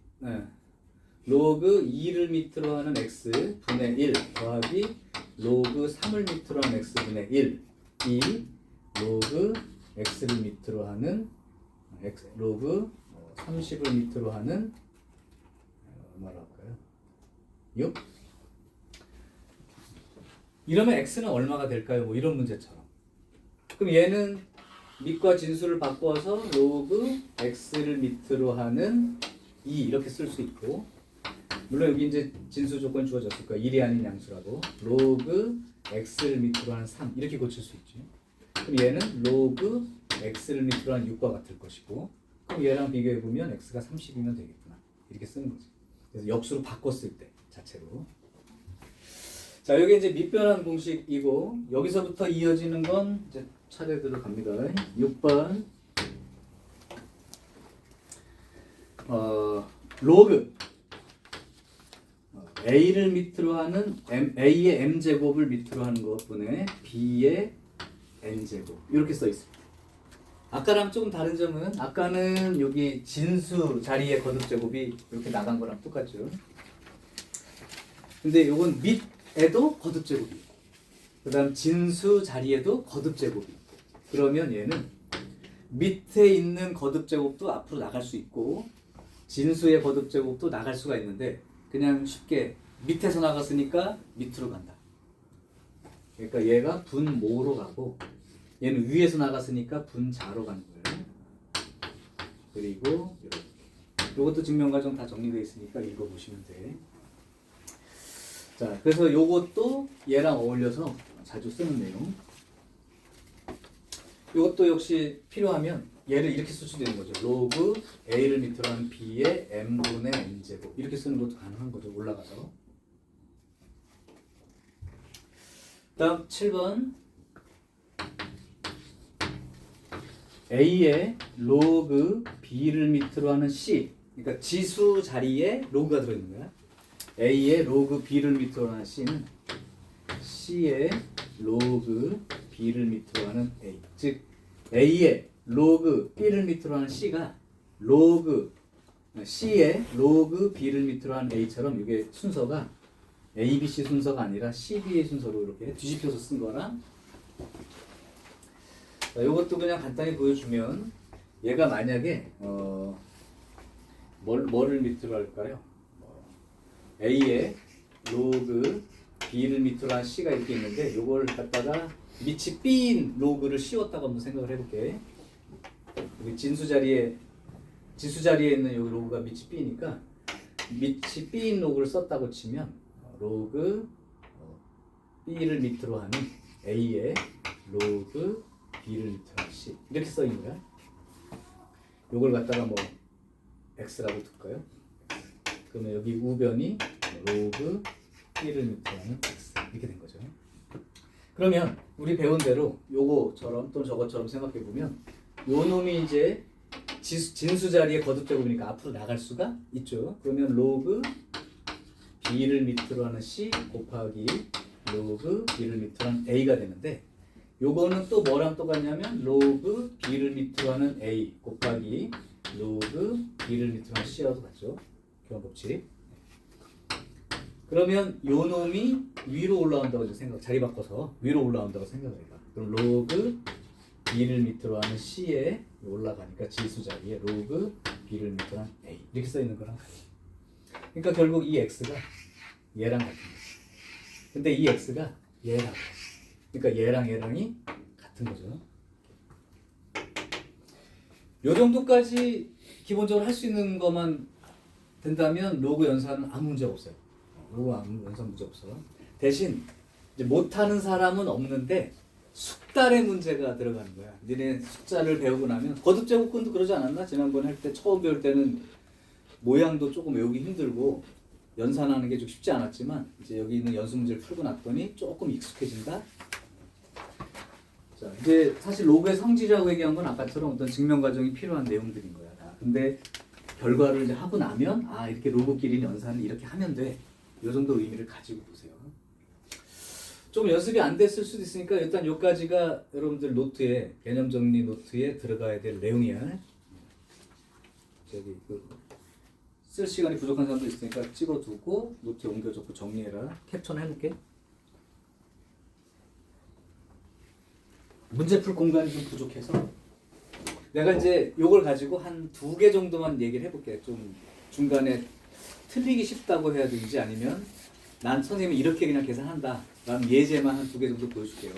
로그 2를 밑으로 하는 x 분의 1 더하기 로그 3을 밑으로 하는 x 분의 1 이 로그 x를 밑으로 하는 로그 30을 밑으로 하는 얼마로 할까요? 6? 이러면 x는 얼마가 될까요? 뭐 이런 문제처럼. 그럼 얘는 밑과 진수를 바꿔서 로그 x를 밑으로 하는 2 이렇게 쓸 수 있고, 물론 여기 이제 진수 조건이 주어졌을 거야. 1이 아닌 양수라고. 로그 x를 밑으로 하는 3 이렇게 고칠 수 있지. 그럼 얘는 로그 x를 밑으로 하는 6과 같을 것이고, 그럼 얘랑 비교해 보면 x가 30이면 되겠구나. 이렇게 쓰는 거지. 그래서 역수로 바꿨을 때 자체로. 자, 여기 이제 밑변환 공식이고 여기서부터 이어지는 건 이제 차례대로 갑니다. 6번 로그 A를 밑으로 하는 A의 M제곱을 밑으로 하는 것분의 B의 N제곱 이렇게 써 있습니다. 아까랑 조금 다른 점은 아까는 여기 진수 자리에 거듭제곱이 이렇게 나간 거랑 똑같죠. 근데 요건 밑에도 거듭제곱이 있고 그 다음 진수 자리에도 거듭제곱이 있고 그러면 얘는 밑에 있는 거듭제곱도 앞으로 나갈 수 있고 진수의 거듭제곱도 나갈 수가 있는데 그냥 쉽게 밑에서 나갔으니까 밑으로 간다. 그러니까 얘가 분모로 가고 얘는 위에서 나갔으니까 분자로 가는 거예요. 그리고 이렇게. 이것도 증명과정 다 정리되어 있으니까 읽어보시면 돼. 자, 그래서 요것도 얘랑 어울려서 자주 쓰는 내용. 이것도 역시 필요하면 얘를 이렇게 쓸 수도 있는 거죠. 로그 A를 밑으로 한 B의 M분의 N제곱 이렇게 쓰는 것도 가능한 거죠. 올라가서. 다음 7번 A의 로그 B를 밑으로 하는 C 그러니까 지수 자리에 로그가 들어있는 거야. A의 로그 B를 밑으로 하는 C는 C의 로그 B를 밑으로 하는 A 즉 A의 로그 B를 밑으로 하는 C가 로그 C의 로그 B를 밑으로 하는 A처럼 이게 순서가 A, B, C 순서가 아니라 C, B의 순서로 이렇게 뒤집혀서 쓴 거랑 이것도 그냥 간단히 보여주면 얘가 만약에 뭐를 밑으로 할까요? A의 로그 B를 밑으로 한 C가 이렇게 있는데 요걸 갖다가 밑이 B인 로그를 씌웠다고 한번 생각을 해볼게. 여기 지수 자리에 있는 여기 로그가 밑이 B니까 밑이 B인 로그를 썼다고 치면 로그 B를 밑으로 하는 A의 로그 B를 밑으로 하는 C 이렇게 써 있는 거야. 요걸 갖다가 뭐 X라고 둘까요? 그러면 여기 우변이 로그 B를 밑으로 하는 X 이렇게 된 거죠. 그러면 우리 배운 대로 요거처럼 또는 저것처럼 생각해 보면 요 놈이 이제 진수 자리에 거듭제곱이니까 앞으로 나갈 수가 있죠. 그러면 로그 B를 밑으로 하는 C 곱하기 로그 B를 밑으로 하는 A가 되는데 요거는 또 뭐랑 똑같냐면 로그 B를 밑으로 하는 A 곱하기 로그 B를 밑으로 하는 C와도 같죠. 교환법칙. 그러면 요 놈이 위로 올라온다고 생각, 자리 바꿔서 위로 올라온다고 생각을 해봐. 그럼 로그 B를 밑으로 하는 C에 올라가니까 지수 자리에 로그 B를 밑으로 하는 A 이렇게 써 있는 거랑 같아. 그러니까 결국 이 X가 얘랑 같은 거지. 근데 이 X가 얘랑 그러니까 얘랑이 같은 거죠. 요 정도까지 기본적으로 할 수 있는 것만 된다면 로그 연산은 아무 문제 없어요. 로그 연산 문제 없어. 대신 이제 못하는 사람은 없는데 숙달의 문제가 들어가는 거야. 니네 숫자를 배우고 나면 거듭제곱근도 그러지 않았나? 지난번에 할 때 처음 배울 때는 모양도 조금 외우기 힘들고 연산하는 게 좀 쉽지 않았지만 이제 여기 있는 연수 문제를 풀고 났더니 조금 익숙해진다. 자, 이제 사실 로그의 성질이라고 얘기한 건 아까처럼 어떤 증명 과정이 필요한 내용들인 거야. 다. 근데 결과를 이제 하고 나면 아 이렇게 로그끼리 연산을 이렇게 하면 돼. 이 정도 의미를 가지고 보세요. 좀 연습이 안 됐을 수도 있으니까 일단 여기까지가 여러분들 노트에 개념 정리 노트에 들어가야 될 내용이야. 저기 쓸 시간이 부족한 사람도 있으니까 찍어두고 노트에 옮겨줬고 정리해라. 캡처는 해놓게. 문제 풀 공간이 좀 부족해서 내가 이제 요걸 가지고 한 2개 정도만 얘기를 해볼게. 좀 중간에 틀리기 쉽다고 해야 되는지 아니면 난 선생님이 이렇게 그냥 계산한다. 난 예제만 한 2개 정도 보여줄게요.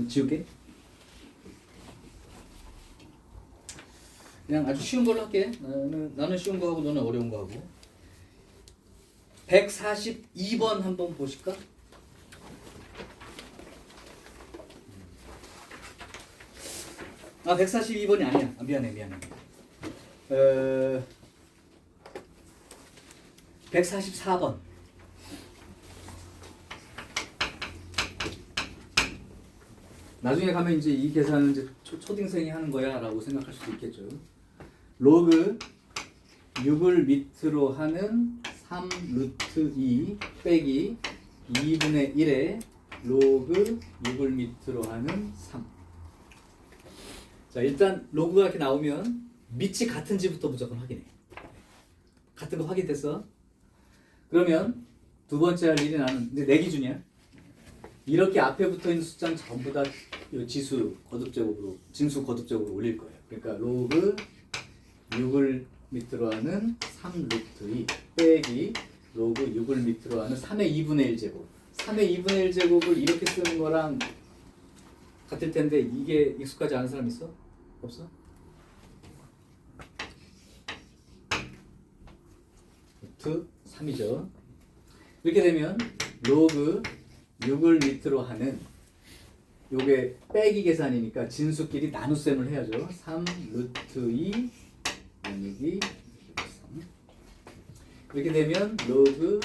지울게. 그냥 아주 쉬운 걸로 할게. 나는 쉬운 거 하고 너는 어려운 거 하고. 142번 한번 보실까? 아 142번이 아니야. 아, 미안해. 144번. 나중에 가면 이제 이 계산은 이제 초딩생이 하는 거야라고 생각할 수도 있겠죠. 로그 6을 밑으로 하는 3 루트 2 빼기 2분의 1에 로그 6을 밑으로 하는 3. 자 일단 로그가 이렇게 나오면 밑이 같은지부터 무조건 확인해. 같은 거 확인됐어? 그러면 두 번째 할 일이 나는 이제 내 기준이야. 이렇게 앞에 붙어 있는 숫자는 전부 다 지수 거듭제곱으로 진수 거듭제곱으로 올릴 거예요. 그러니까 로그 6을 밑으로 하는 3 루트 2 빼기 로그 6을 밑으로 하는 3의 2분의 1 제곱 3의 2분의 1 제곱을 이렇게 쓰는 거랑 같을 텐데 이게 익숙하지 않은 사람 있어? 없어? 루트 3이죠. 이렇게 되면 로그 6을 밑으로 하는 요게 빼기 계산이니까 진수끼리 나눗셈을 해야죠. 3 루트 2 나누기 3. 이렇게 되면 로그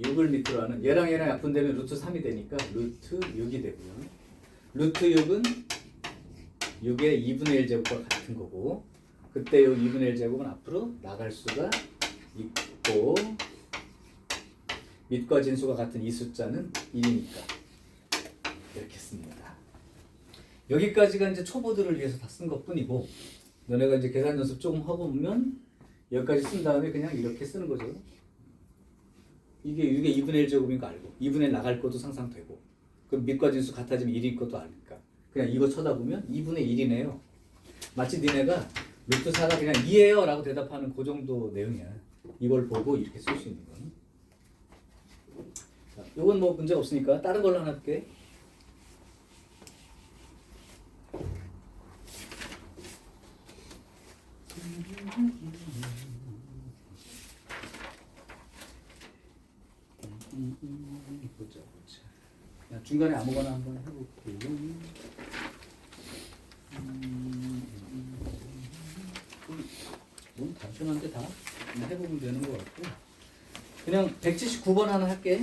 6을 밑으로 하는 얘랑 약분되면 루트 3이 되니까 루트 6이 되고요. 루트 6은 6의 2분의 1 제곱과 같은 거고 그때 요 2분의 1 제곱은 앞으로 나갈 수가 있고 밑과 진수가 같은 이 숫자는 1이니까 이렇게 씁니다. 여기까지가 이제 초보들을 위해서 다 쓴 것뿐이고 너네가 이제 계산 연습 조금 하고 보면 여기까지 쓴 다음에 그냥 이렇게 쓰는 거죠. 이게 2분의 1 제곱인 거 알고 2분의 1 나갈 것도 상상되고 그럼 밑과 진수 같아지면 1일 것도 아니까 그냥 이거 쳐다보면 2분의 1이네요. 마치 니네가 루트 4가 그냥 2예요 라고 대답하는 그 정도 내용이야. 이걸 보고 이렇게 쓸 수 있는 건. 자, 요건 뭐 문제 없으니까 다른 걸로 하나 할게. 보자. 그냥 중간에 아무거나 한번 해볼게요. 너무 단순한데 다 그냥 해보면 되는 것 같고 그냥 179번 하나 할게.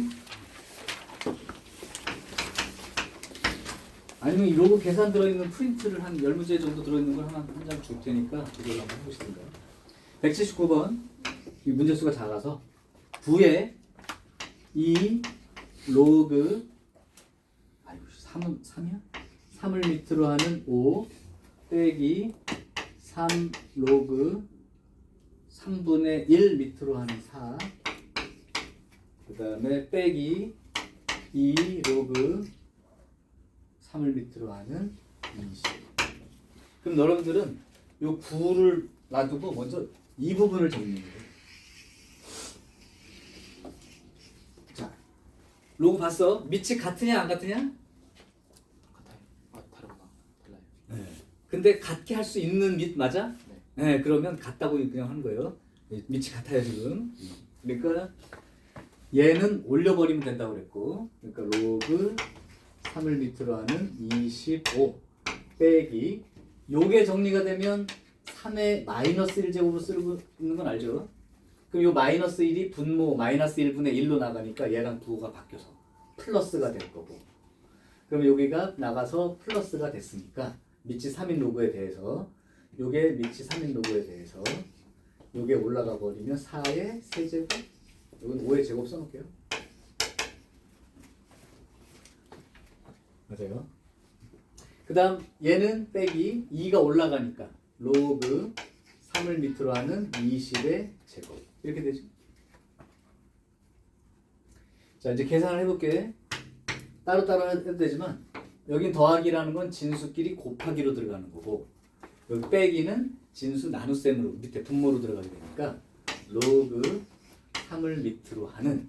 아니면 이 로그 계산 들어있는 프린트를 한 10문제 정도 들어있는 걸 한 장 줄 테니까 그걸 한번 해보시든가. 179번 이 문제수가 작아서 9에 2 로그 아이고 3은 3이야? 3을 밑으로 하는 5 빼기 3 로그 3분의 1 밑으로 하는 4 그 다음에 빼기 2 로그 3을 밑으로 하는 20. 그럼 여러분들은 요 9를 놔두고 먼저 이 부분을 정리해요. 자, 로그 봤어? 밑이 같으냐 안 같으냐? 같아요. 아 다르구나. 달라요. 네. 근데 같게 할 수 있는 밑 맞아? 네. 네, 그러면 같다고 그냥 하는 거예요. 밑이 같아요 지금. 그러니까 얘는 올려버리면 된다고 그랬고, 그러니까 로그 3을 밑으로 하는 25 빼기 요게 정리가 되면 3의 마이너스 1제곱으로 쓰고 있는 건 알죠? 그럼 요 마이너스 1이 분모 마이너스 1분의 1로 나가니까 얘랑 부호가 바뀌어서 플러스가 될 거고 그럼 여기가 나가서 플러스가 됐으니까 밑이 3인 로그에 대해서 요게 밑이 3인 로그에 대해서 요게 올라가 버리면 4의 세제곱 여기는 5의 제곱 써놓을게요. 맞아요. 그 다음 얘는 빼기 2가 올라가니까 로그 3을 밑으로 하는 20의 제곱 이렇게 되죠. 자 이제 계산을 해볼게. 따로따로 해도 되지만 여긴 더하기라는 건 진수끼리 곱하기로 들어가는 거고 여기 빼기는 진수 나눗셈으로 밑에 분모로 들어가게 되니까 로그 3을 밑으로 하는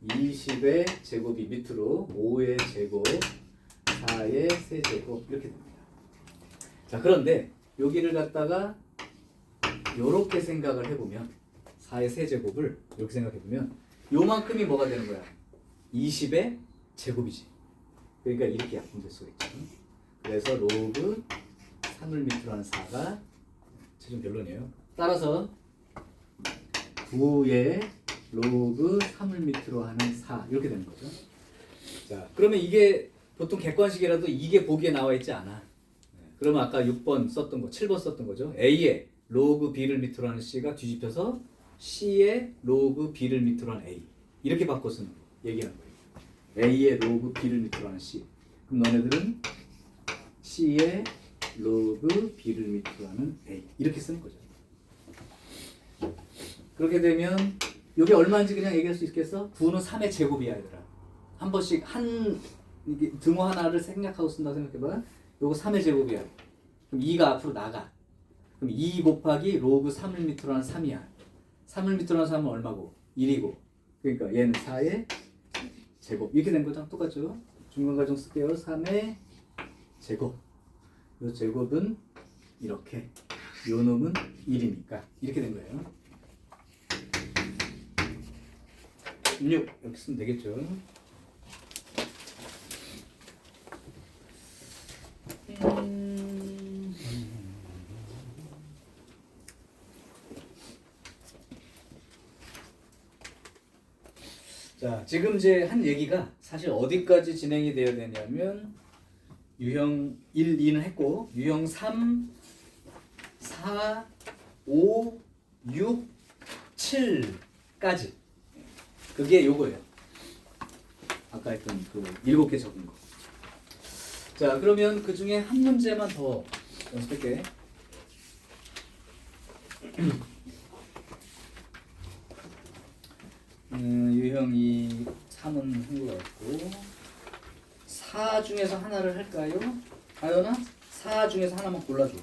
20의 제곱이 밑으로 5의 제곱 4의 세제곱 이렇게 됩니다. 자 그런데 여기를 갖다가 요렇게 생각을 해보면 4의 세제곱을 이렇게 생각해보면 요만큼이 뭐가 되는 거야? 20의 제곱이지. 그러니까 이렇게 약분될 수가 있죠. 그래서 로그 3을 밑으로 하는 4가 최종 결론이에요. 따라서 9의 로그 3을 밑으로 하는 4 이렇게 되는 거죠. 자, 그러면 이게 보통 객관식이라도 이게 보기에 나와 있지 않아. 그러면 아까 6번 썼던 거, 7번 썼던 거죠. A의 로그 B를 밑으로 하는 C가 뒤집혀서 C의 로그 B를 밑으로 하는 A 이렇게 바꿔서 얘기하는 거예요. A의 로그 B를 밑으로 하는 C. 그럼 너네들은 C의 로그 B를 밑으로 하는 A 이렇게 쓰는 거죠. 그렇게 되면 이게 얼마인지 그냥 얘기할 수 있겠어? 9는 3의 제곱이야 얘들아. 한 번씩 한 이게 등호 하나를 생략하고 쓴다고 생각해봐. 요거 3의 제곱이야. 그럼 2가 앞으로 나가. 그럼 2 곱하기 로그 3을 밑으로 하는 3이야. 3을 밑으로 하는 3은 얼마고? 1이고. 그러니까 얘는 4의 제곱 이렇게 된 거랑 똑같죠? 중간과정 쓸게요. 3의 제곱. 이 제곱은 이렇게. 요 놈은 1이니까 이렇게 된 거예요. 6 여기 쓰면 되겠죠? 자, 지금 이제 한 얘기가 사실 어디까지 진행이 되어야 되냐면 유형 1, 2는 했고 유형 3, 4, 5, 6, 7까지 그게 요거예요. 아까 했던 그 7개 적은 거. 자, 그러면 그 중에 한 문제만 더 연습할게. 유형 2, 3은 한 것 같고 4 중에서 하나를 할까요? 가연아? 4 중에서 하나만 골라줘.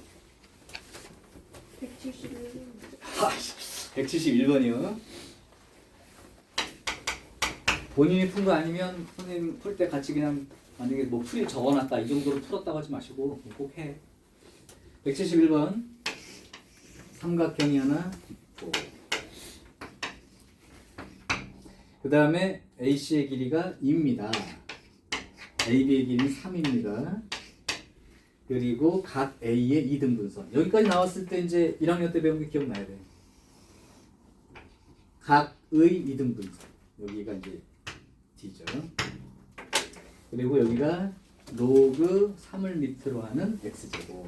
171. 171번이요. 본인이 푼 거 아니면 선생님 풀 때 같이 그냥 만약에 뭐 풀이 적어놨다 이 정도로 풀었다고 하지 마시고 꼭 해. 171번 삼각형이 하나 있고 그 다음에 AC의 길이가 2입니다. AB의 길이는 3입니다. 그리고 각 A의 2등분선. 여기까지 나왔을 때 이제 1학년 때 배운 게 기억나야 돼. 각의 2등분선. 여기가 이제 D죠. 그리고 여기가 로그 3을 밑으로 하는 X제곱.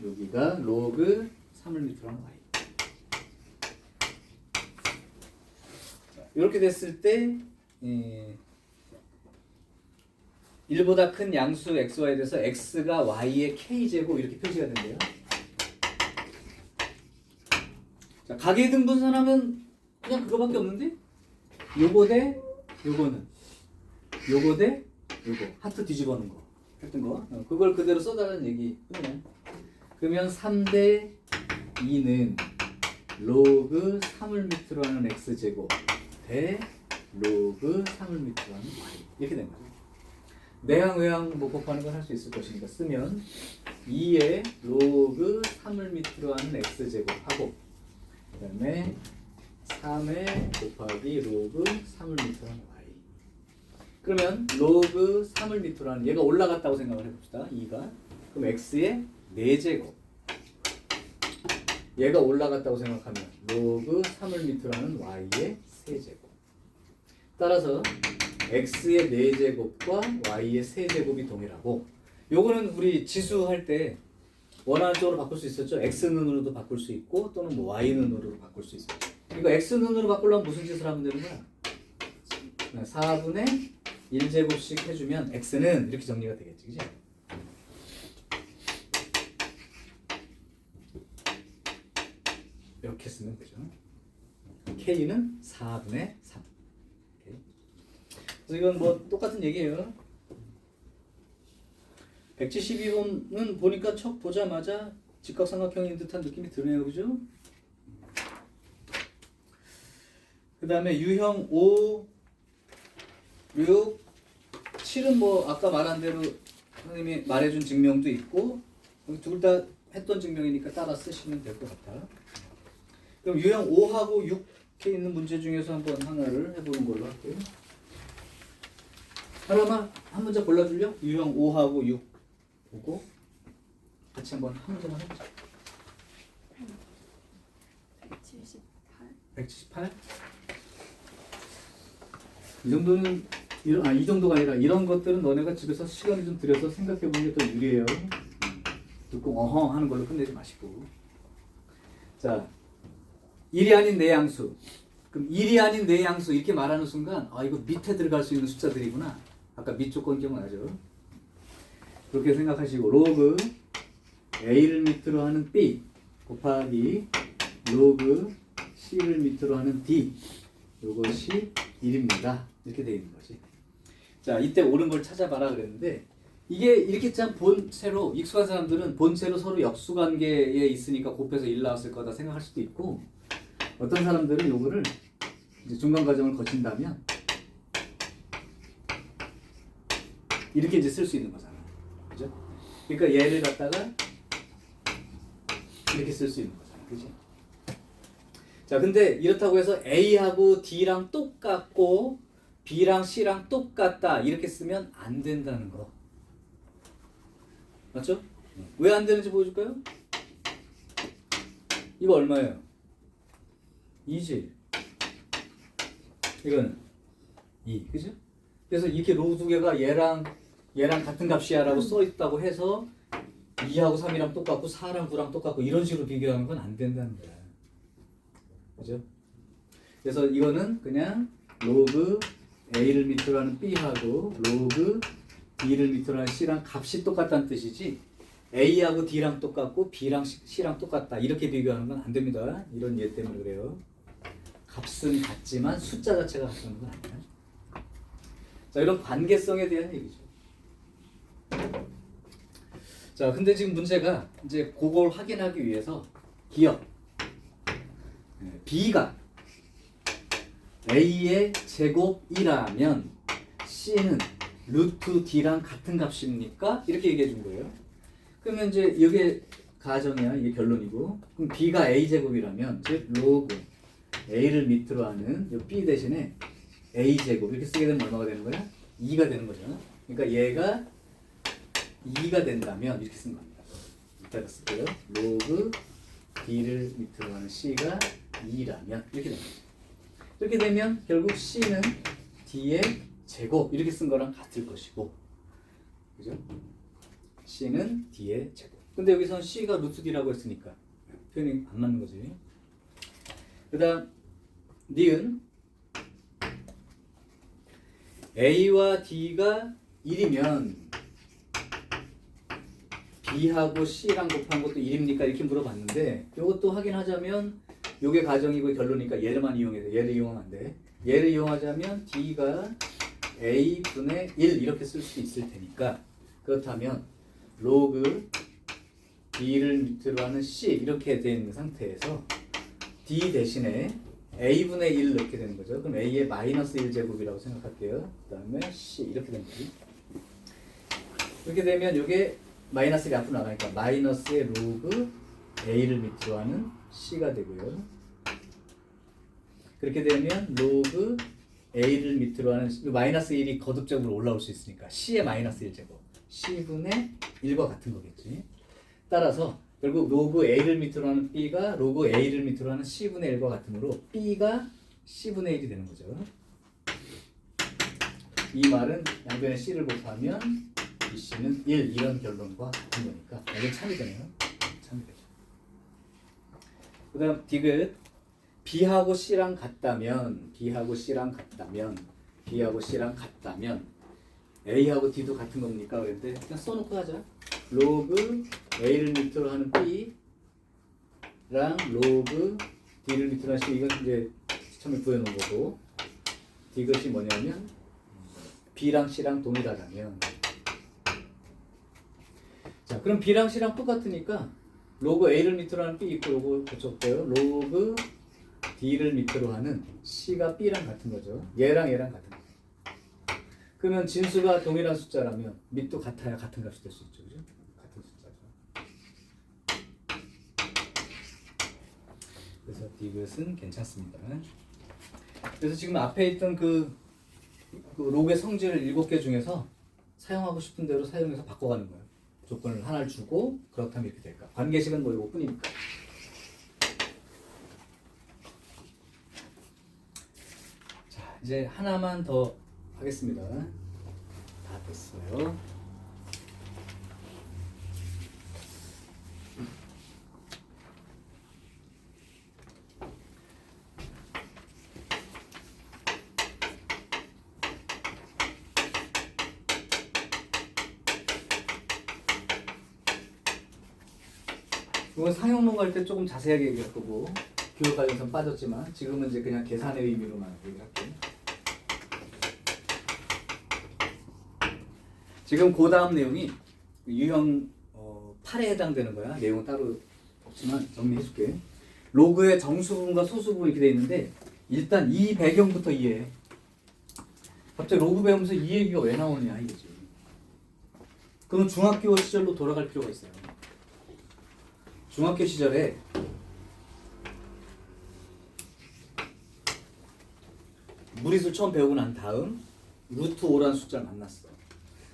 여기가 로그 3을 밑으로 하는 Y. 이렇게 됐을 때 1보다 큰 양수 xy에 대해서 x가 y의 k제곱 이렇게 표시가 된대요. 자, 각의 등분선하면 그냥 그거밖에 없는데 요거 대 요거는 요거 대 요거 하트 뒤집어 놓은 거 했던 거 그걸 그대로 써달라는 얘기 뿐이야. 그러면 3대 2는 로그 3을 밑으로 하는 x제곱 대 로그 3을 밑으로 하는 y 이렇게 된 거죠. 내항 외항 뭐 곱하는 건 할 수 있을 것이니까 쓰면 2의 로그 3을 밑으로 하는 x제곱하고 그 다음에 3의 곱하기 로그 3을 밑으로 하는 y. 그러면 로그 3을 밑으로 하는 얘가 올라갔다고 생각을 해봅시다. 2가 그럼 x의 4제곱 얘가 올라갔다고 생각하면 로그 3을 밑으로 하는 y의 3제곱. 따라서 x의 4제곱과 y의 3제곱이 동일하고 요거는 우리 지수할 때 원하는 쪽으로 바꿀 수 있었죠. x는으로도 바꿀 수 있고 또는 뭐 y는으로도 바꿀 수 있었죠. 이거 x는으로 바꾸려면 무슨 짓을 하면 되는 거야? 4분의 1제곱씩 해주면 x는 이렇게 정리가 되겠지. 그치? 이렇게 쓰면 되죠. k는 4분의 3. 오케이. 그래서 이건 뭐 똑같은 얘기예요. 172번은 보니까 척 보자마자 직각삼각형인 듯한 느낌이 드네요. 그죠? 그 다음에 유형 5, 6, 7은 뭐 아까 말한 대로 선생님이 말해준 증명도 있고 둘 다 했던 증명이니까 따라 쓰시면 될 것 같아. 그럼 유형 5하고 6에 있는 문제 중에서 한번 하나를 해보는 걸로 할게요. 하나만 한 문제 골라줄려? 유형 5하고 6 보고 같이 한번 한 문제만 해보자. 178. 178? 이 정도는 이 정도가 아니라 이런 것들은 너네가 집에서 시간을 좀 들여서 생각해보는 게 더 유리해요. 듣고 어허 하는 걸로 끝내지 마시고. 자, 1이 아닌 내 양수. 그럼 1이 아닌 내 양수 이렇게 말하는 순간 아 이거 밑에 들어갈 수 있는 숫자들이구나. 아까 밑 조건 기억나죠? 그렇게 생각하시고 로그 A를 밑으로 하는 B 곱하기 로그 C를 밑으로 하는 D 이것이 1입니다. 이렇게 되어 있는 거지. 자, 이때 옳은 걸 찾아봐라 그랬는데 이게 이렇게 참 본체로 익숙한 사람들은 본체로 서로 역수관계에 있으니까 곱해서 1 나왔을 거다 생각할 수도 있고 어떤 사람들은 요거를 이제 중간 과정을 거친다면 이렇게 이제 쓸 수 있는 거잖아. 그죠? 그러니까 얘를 갖다가 이렇게 쓸 수 있는 거잖아. 그지? 자, 근데 이렇다고 해서 A하고 D랑 똑같고 B랑 C랑 똑같다 이렇게 쓰면 안 된다는 거. 맞죠? 왜 안 되는지 보여줄까요? 이거 얼마예요? 2지. 이거는 2. 그죠? 그래서 이렇게 로우 두 개가 얘랑 같은 값이야 라고 써 있다고 해서 2하고 3이랑 똑같고 4랑 9랑 똑같고 이런 식으로 비교하는 건 안 된다는 거야. 그죠? 그래서 이거는 그냥 로그 A를 밑으로 하는 B하고 로그 D를 밑으로 하는 C랑 값이 똑같다는 뜻이지 A하고 D랑 똑같고 B랑 C랑 똑같다 이렇게 비교하는 건 안 됩니다. 이런 예 때문에 그래요. 값은 같지만 숫자 자체가 같다는 건 아니야. 자, 이런 관계성에 대한 얘기죠. 자, 근데 지금 문제가 이제 그걸 확인하기 위해서 기억 B가 A의 제곱이라면 C는 루트 D랑 같은 값입니까? 이렇게 얘기해 준 거예요. 그러면 이제 이게 가정이야, 이게 결론이고, 그럼 B가 A 제곱이라면 즉 로그 A를 밑으로 하는 이 B 대신에 A 제곱 이렇게 쓰게 되면 얼마가 되는 거야? 2가 되는 거잖아. 그러니까 얘가 2가 된다면 이렇게 쓴 겁니다. 이따가 쓸게요. 로그 D를 밑으로 하는 C가 2라면 이렇게 됩니다. 이렇게 되면 결국 C는 D의 제곱 이렇게 쓴 거랑 같을 것이고, 그죠? C는 D의 제곱. 근데 여기서는 C가 루트 D라고 했으니까 표현이 안 맞는 거지. 그 다음 니은 A와 D가 1이면 B하고 C랑 곱한 것도 1입니까? 이렇게 물어봤는데 이것도 확인하자면 요게 가정이고 결론이니까 얘를만 이용해서 얘를 이용하면 안 돼. 얘를 이용하자면 D가 A분의 1 이렇게 쓸 수 있을 테니까 그렇다면 로그 D를 밑으로 하는 C 이렇게 된 상태에서 D 대신에 A분의 1 넣게 되는 거죠. 그럼 A의 마이너스 1제곱이라고 생각할게요. 그 다음에 C 이렇게 되는 거지. 이렇게 되면 이게 마이너스 1이 앞으로 나가니까 마이너스의 로그 A를 밑으로 하는 C가 되고요. 그렇게 되면 로그 A를 밑으로 하는 마이너스 1이 거듭적으로 올라올 수 있으니까 C의 마이너스 1제곱 C분의 1과 같은 거겠지. 따라서 결국 로그 A를 밑으로 하는 B가 로그 A를 밑으로 하는 C분의 1과 같으므로 B가 C분의 1이 되는 거죠. 이 말은 양변에 C를 곱하면 BC는 1 이런 결론과 같은 거니까 이건 참이 되네요. 참이 되죠. 그 다음 디귿 B하고 C랑 같다면 B하고 C랑 같다면 A하고 D도 같은 겁니까? 그랬는데 그냥 써놓고 하자. 로그 A를 밑으로 하는 B랑 로그 D를 밑으로 하는 C 이건 이제 처음에 구해놓은 거고 디귿이 뭐냐면 B랑 C랑 동일하다면 자 그럼 B랑 C랑 똑같으니까 로그 A를 밑으로 하는 B 있고 요거 고쳤고요. 로그 D를 밑으로 하는 C가 B랑 같은 거죠. 얘랑 같은 거. 그러면 진수가 동일한 숫자라면 밑도 같아야 같은 값이 될 수 있죠. 그죠? 같은 숫자죠. 그래서 디귿은 괜찮습니다. 그래서 지금 앞에 있던 그 로그의 성질을 7개 중에서 사용하고 싶은 대로 사용해서 바꿔가는 거예요. 조건을 하나를 주고 그렇다면 이렇게 될까. 관계식은 뭐 이거뿐이니까. 자, 이제 하나만 더 하겠습니다. 다 됐어요. 이건 상용론 갈 때 조금 자세하게 얘기할 거고 교육 과정에서 빠졌지만 지금은 이제 그냥 계산의 의미로만 얘기할게요. 지금 그 다음 내용이 유형 8에 해당되는 거야. 내용은 따로 없지만 정리해줄게. 로그의 정수분과 소수분 이렇게 돼 있는데 일단 이 배경부터 이해해. 갑자기 로그 배우면서 이 얘기가 왜 나오냐 이거지. 그럼 중학교 시절로 돌아갈 필요가 있어요. 중학교 시절에 무리수 처음 배우고 난 다음 루트 5라는 숫자를 만났어.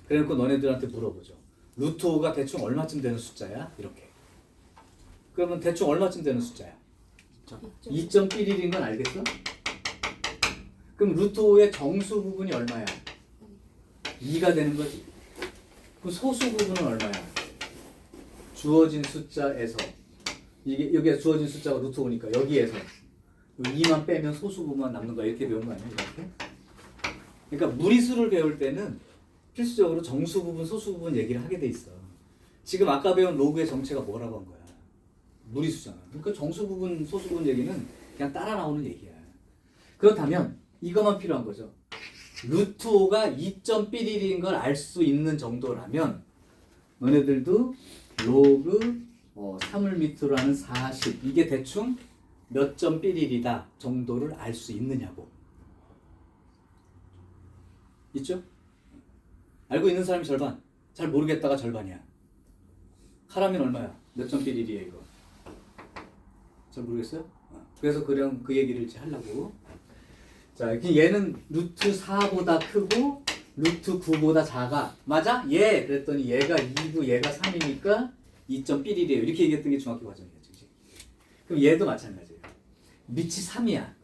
그래놓고 너네들한테 물어보죠. 루트 5가 대충 얼마쯤 되는 숫자야? 이렇게. 그러면 대충 얼마쯤 되는 숫자야? 2.11인 건 알겠어? 그럼 루트 5의 정수 부분이 얼마야? 2가 되는 거지. 그럼 소수 부분은 얼마야? 주어진 숫자에서 이게 여기가 주어진 숫자가 루트 5니까 여기에서 2만 빼면 소수 부분만 남는 거야. 이렇게 배운 거 아니야? 이렇게? 그러니까 무리수를 배울 때는 필수적으로 정수 부분, 소수 부분 얘기를 하게 돼 있어. 지금 아까 배운 로그의 정체가 뭐라고 한 거야? 무리수잖아. 그러니까 정수 부분, 소수 부분 얘기는 그냥 따라 나오는 얘기야. 그렇다면 이것만 필요한 거죠. 루트 5가 2.11인 걸 알 수 있는 정도라면 너네들도 로그 3을 밑으로 하는 40 이게 대충 몇 점 삘이다 정도를 알 수 있느냐고. 있죠? 알고 있는 사람이 절반, 잘 모르겠다가 절반이야. 카라면 얼마야? 몇 점 삘이야 이거? 잘 모르겠어요? 그래서 그냥 그 얘기를 이제 하려고. 자, 얘는 루트 4보다 크고 루트 9보다 작아. 맞아? 예! 그랬더니 얘가 2고 얘가 3이니까 2.11이래요. 이렇게 얘기했던 게 중학교 과정이었죠. 그럼 얘도 마찬가지예요. 밑이 3이야.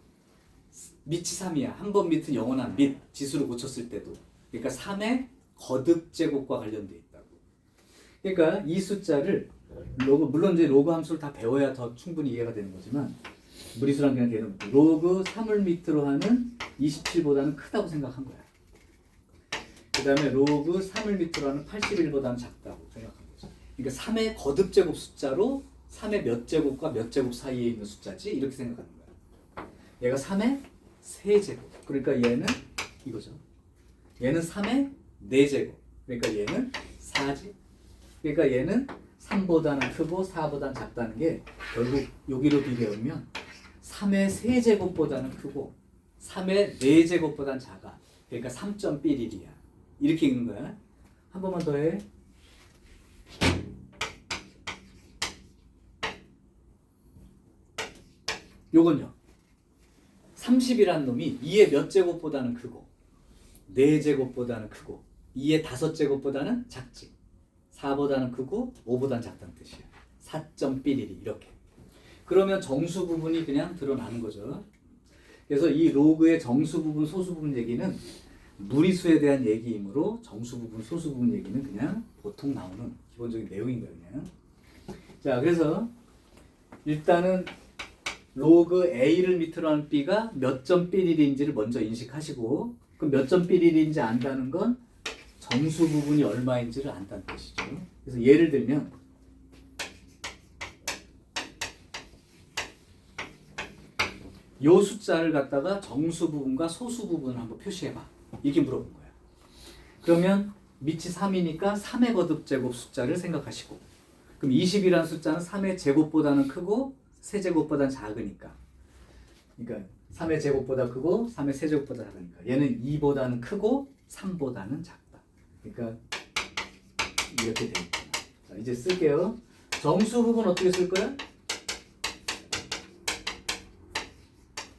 밑이 3이야. 한 번 밑은 영원한 밑 지수로 고쳤을 때도. 그러니까 3의 거듭 제곱과 관련돼 있다고. 그러니까 이 숫자를 로그, 물론 이제 로그 함수를 다 배워야 더 충분히 이해가 되는 거지만 무리수란 그냥 걔는 로그 3을 밑으로 하는 27보다는 크다고 생각한 거야. 그 다음에 로그 3을 밑으로 하는 81보다는 작다고 생각한 거죠. 그러니까 3의 거듭 제곱 숫자로 3의 몇 제곱과 몇 제곱 사이에 있는 숫자지 이렇게 생각하는 거야. 얘가 3의 세제곱. 그러니까 얘는 이거죠. 얘는 3의 4제곱. 그러니까 얘는 4지. 그러니까 얘는 3보다는 크고 4보다는 작다는 게 결국 여기로 비례하면 3의 세제곱보다는 크고 3의 4제곱보다는 작아. 그러니까 3.11이야. 이렇게 읽는 거야. 한 번만 더 해. 요건요. 30이라는 놈이 2의 몇 제곱보다는 크고 4제곱보다는 크고 2의 5제곱보다는 작지. 4보다는 크고 5보다는 작다는 뜻이야. 4.11 이렇게. 그러면 정수 부분이 그냥 드러나는 거죠. 그래서 이 로그의 정수 부분, 소수 부분 얘기는 무리수에 대한 얘기이므로 정수 부분, 소수 부분 얘기는 그냥 보통 나오는 기본적인 내용인 거예요. 그냥. 자, 그래서 일단은 로그 A를 밑으로 하는 B가 몇 점 삘인지를 먼저 인식하시고 그럼 몇 점 삘인지 안다는 건 정수 부분이 얼마인지를 안다는 뜻이죠. 그래서 예를 들면 요 숫자를 갖다가 정수 부분과 소수 부분을 한번 표시해봐. 이렇게 물어본 거야. 그러면 밑이 3이니까 3의 거듭 제곱 숫자를 생각하시고 그럼 20이라는 숫자는 3의 제곱보다는 크고 세제곱보다는 작으니까 그러니까 3의 제곱보다 크고 3의 세제곱보다 작으니까 얘는 2보다는 크고 3보다는 작다. 그러니까 이렇게 돼 있구나. 자, 이제 쓸게요. 정수 부분 어떻게 쓸 거야?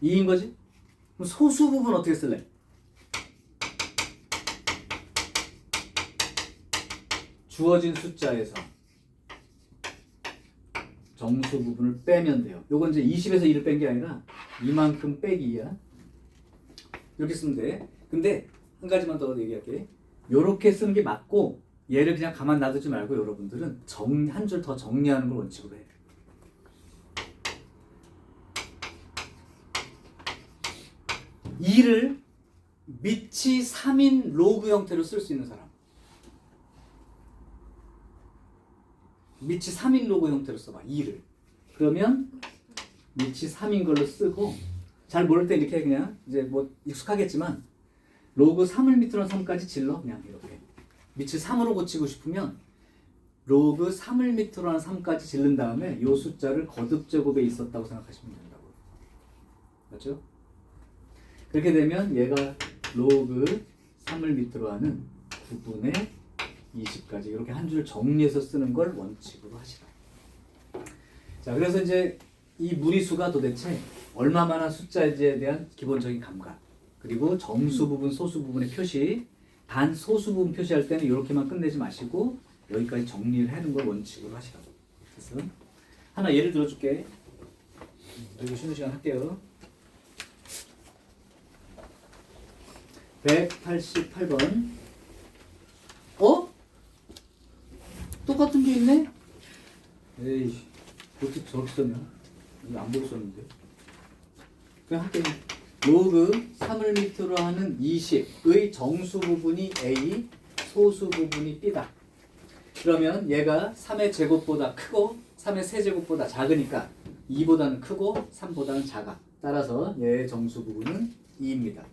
2인 거지? 그럼 소수 부분 어떻게 쓸래? 주어진 숫자에서 정수 부분을 빼면 돼요. 요건 이제 20에서 1을 뺀 게 아니라 이만큼 빼기 2야. 이렇게 쓰면 돼. 근데 한 가지만 더 얘기할게. 요렇게 쓰는 게 맞고 얘를 그냥 가만 놔두지 말고 여러분들은 한 줄 더 정리하는 걸 원칙으로 해. 이를 밑이 3인 로그 형태로 쓸 수 있는 사람. 밑이 3인 로그 형태로 써봐. 2를. 그러면 밑이 3인 걸로 쓰고 잘 모를 때 이렇게 그냥 이제 뭐 익숙하겠지만 로그 3을 밑으로 3까지 질러. 그냥 이렇게. 밑을 3으로 고치고 싶으면 로그 3을 밑으로 한 3까지 질른 다음에 이 숫자를 거듭 제곱에 있었다고 생각하시면 된다고. 맞죠? 그렇게 되면 얘가 로그 3을 밑으로 하는 9분의 20까지 이렇게 한 줄 정리해서 쓰는 걸 원칙으로 하시라. 자, 그래서 이제 이 무리수가 도대체 얼마만한 숫자인지에 대한 기본적인 감각, 그리고 정수 부분, 소수 부분의 표시, 단 소수 부분 표시할 때는 이렇게만 끝내지 마시고 여기까지 정리를 하는 걸 원칙으로 하시라고. 그래서 하나 예를 들어줄게. 그리고 쉬는 시간 할게요. 188번. 똑같은 게 있네? 에이, 어떻게 저렇게 썼냐? 이거 안 보고 썼는데. 그냥 할게요. 로그 3을 밑으로 하는 20의 정수 부분이 A, 소수 부분이 B다. 그러면 얘가 3의 제곱보다 크고 3의 세제곱보다 작으니까 2보다는 크고 3보다는 작아. 따라서 얘의 정수 부분은 2입니다.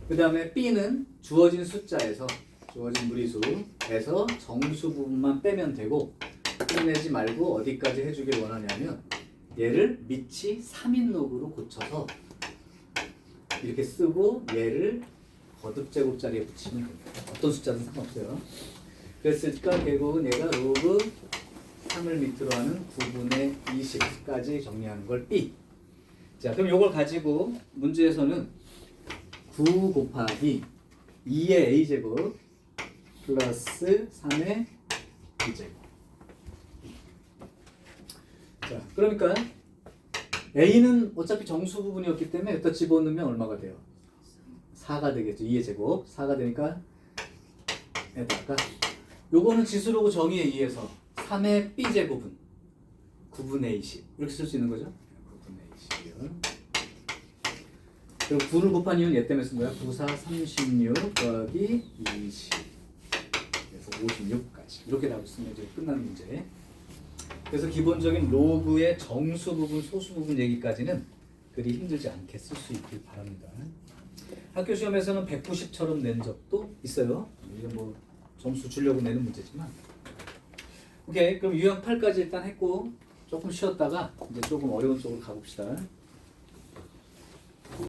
그 다음에 B는 주어진 숫자에서 주어진 무리수에서 정수 부분만 빼면 되고 끝내지 말고 어디까지 해주길 원하냐면 얘를 밑이 3인 록으로 고쳐서 이렇게 쓰고 얘를 거듭제곱자리에 붙이면 됩니다. 어떤 숫자든 상관없어요. 그랬으니까 결국은 얘가 로그 3을 밑으로 하는 9분의 20까지 정리하는 걸 B. 자, 그럼 이걸 가지고 문제에서는 9 곱하기 2의 A제곱 플러스 3의 B제곱. 자, 그러니까 A는 어차피 정수 부분이었기 때문에 여기다 집어넣으면 얼마가 돼요? 4가 되겠죠. 2의 제곱 4가 되니까 에다가 요거는 지수로고 정의에 의해서 3의 B제곱은 9분의 20 이렇게 쓸 수 있는 거죠. 9분의 20이요. 그럼 9를 곱한 이유는 얘 때문에 쓴 거야. 9, 4, 36 더하기 20 그래서 56까지 이렇게 답을 쓰면 이제 끝나는 문제. 그래서 기본적인 로그의 정수 부분, 소수 부분 얘기까지는 그리 힘들지 않게 쓸 수 있길 바랍니다. 학교 시험에서는 190처럼 낸 적도 있어요. 이게 뭐 점수 주려고 내는 문제지만. 오케이, 그럼 유형 8까지 일단 했고 조금 쉬었다가 이제 조금 어려운 쪽으로 가봅시다.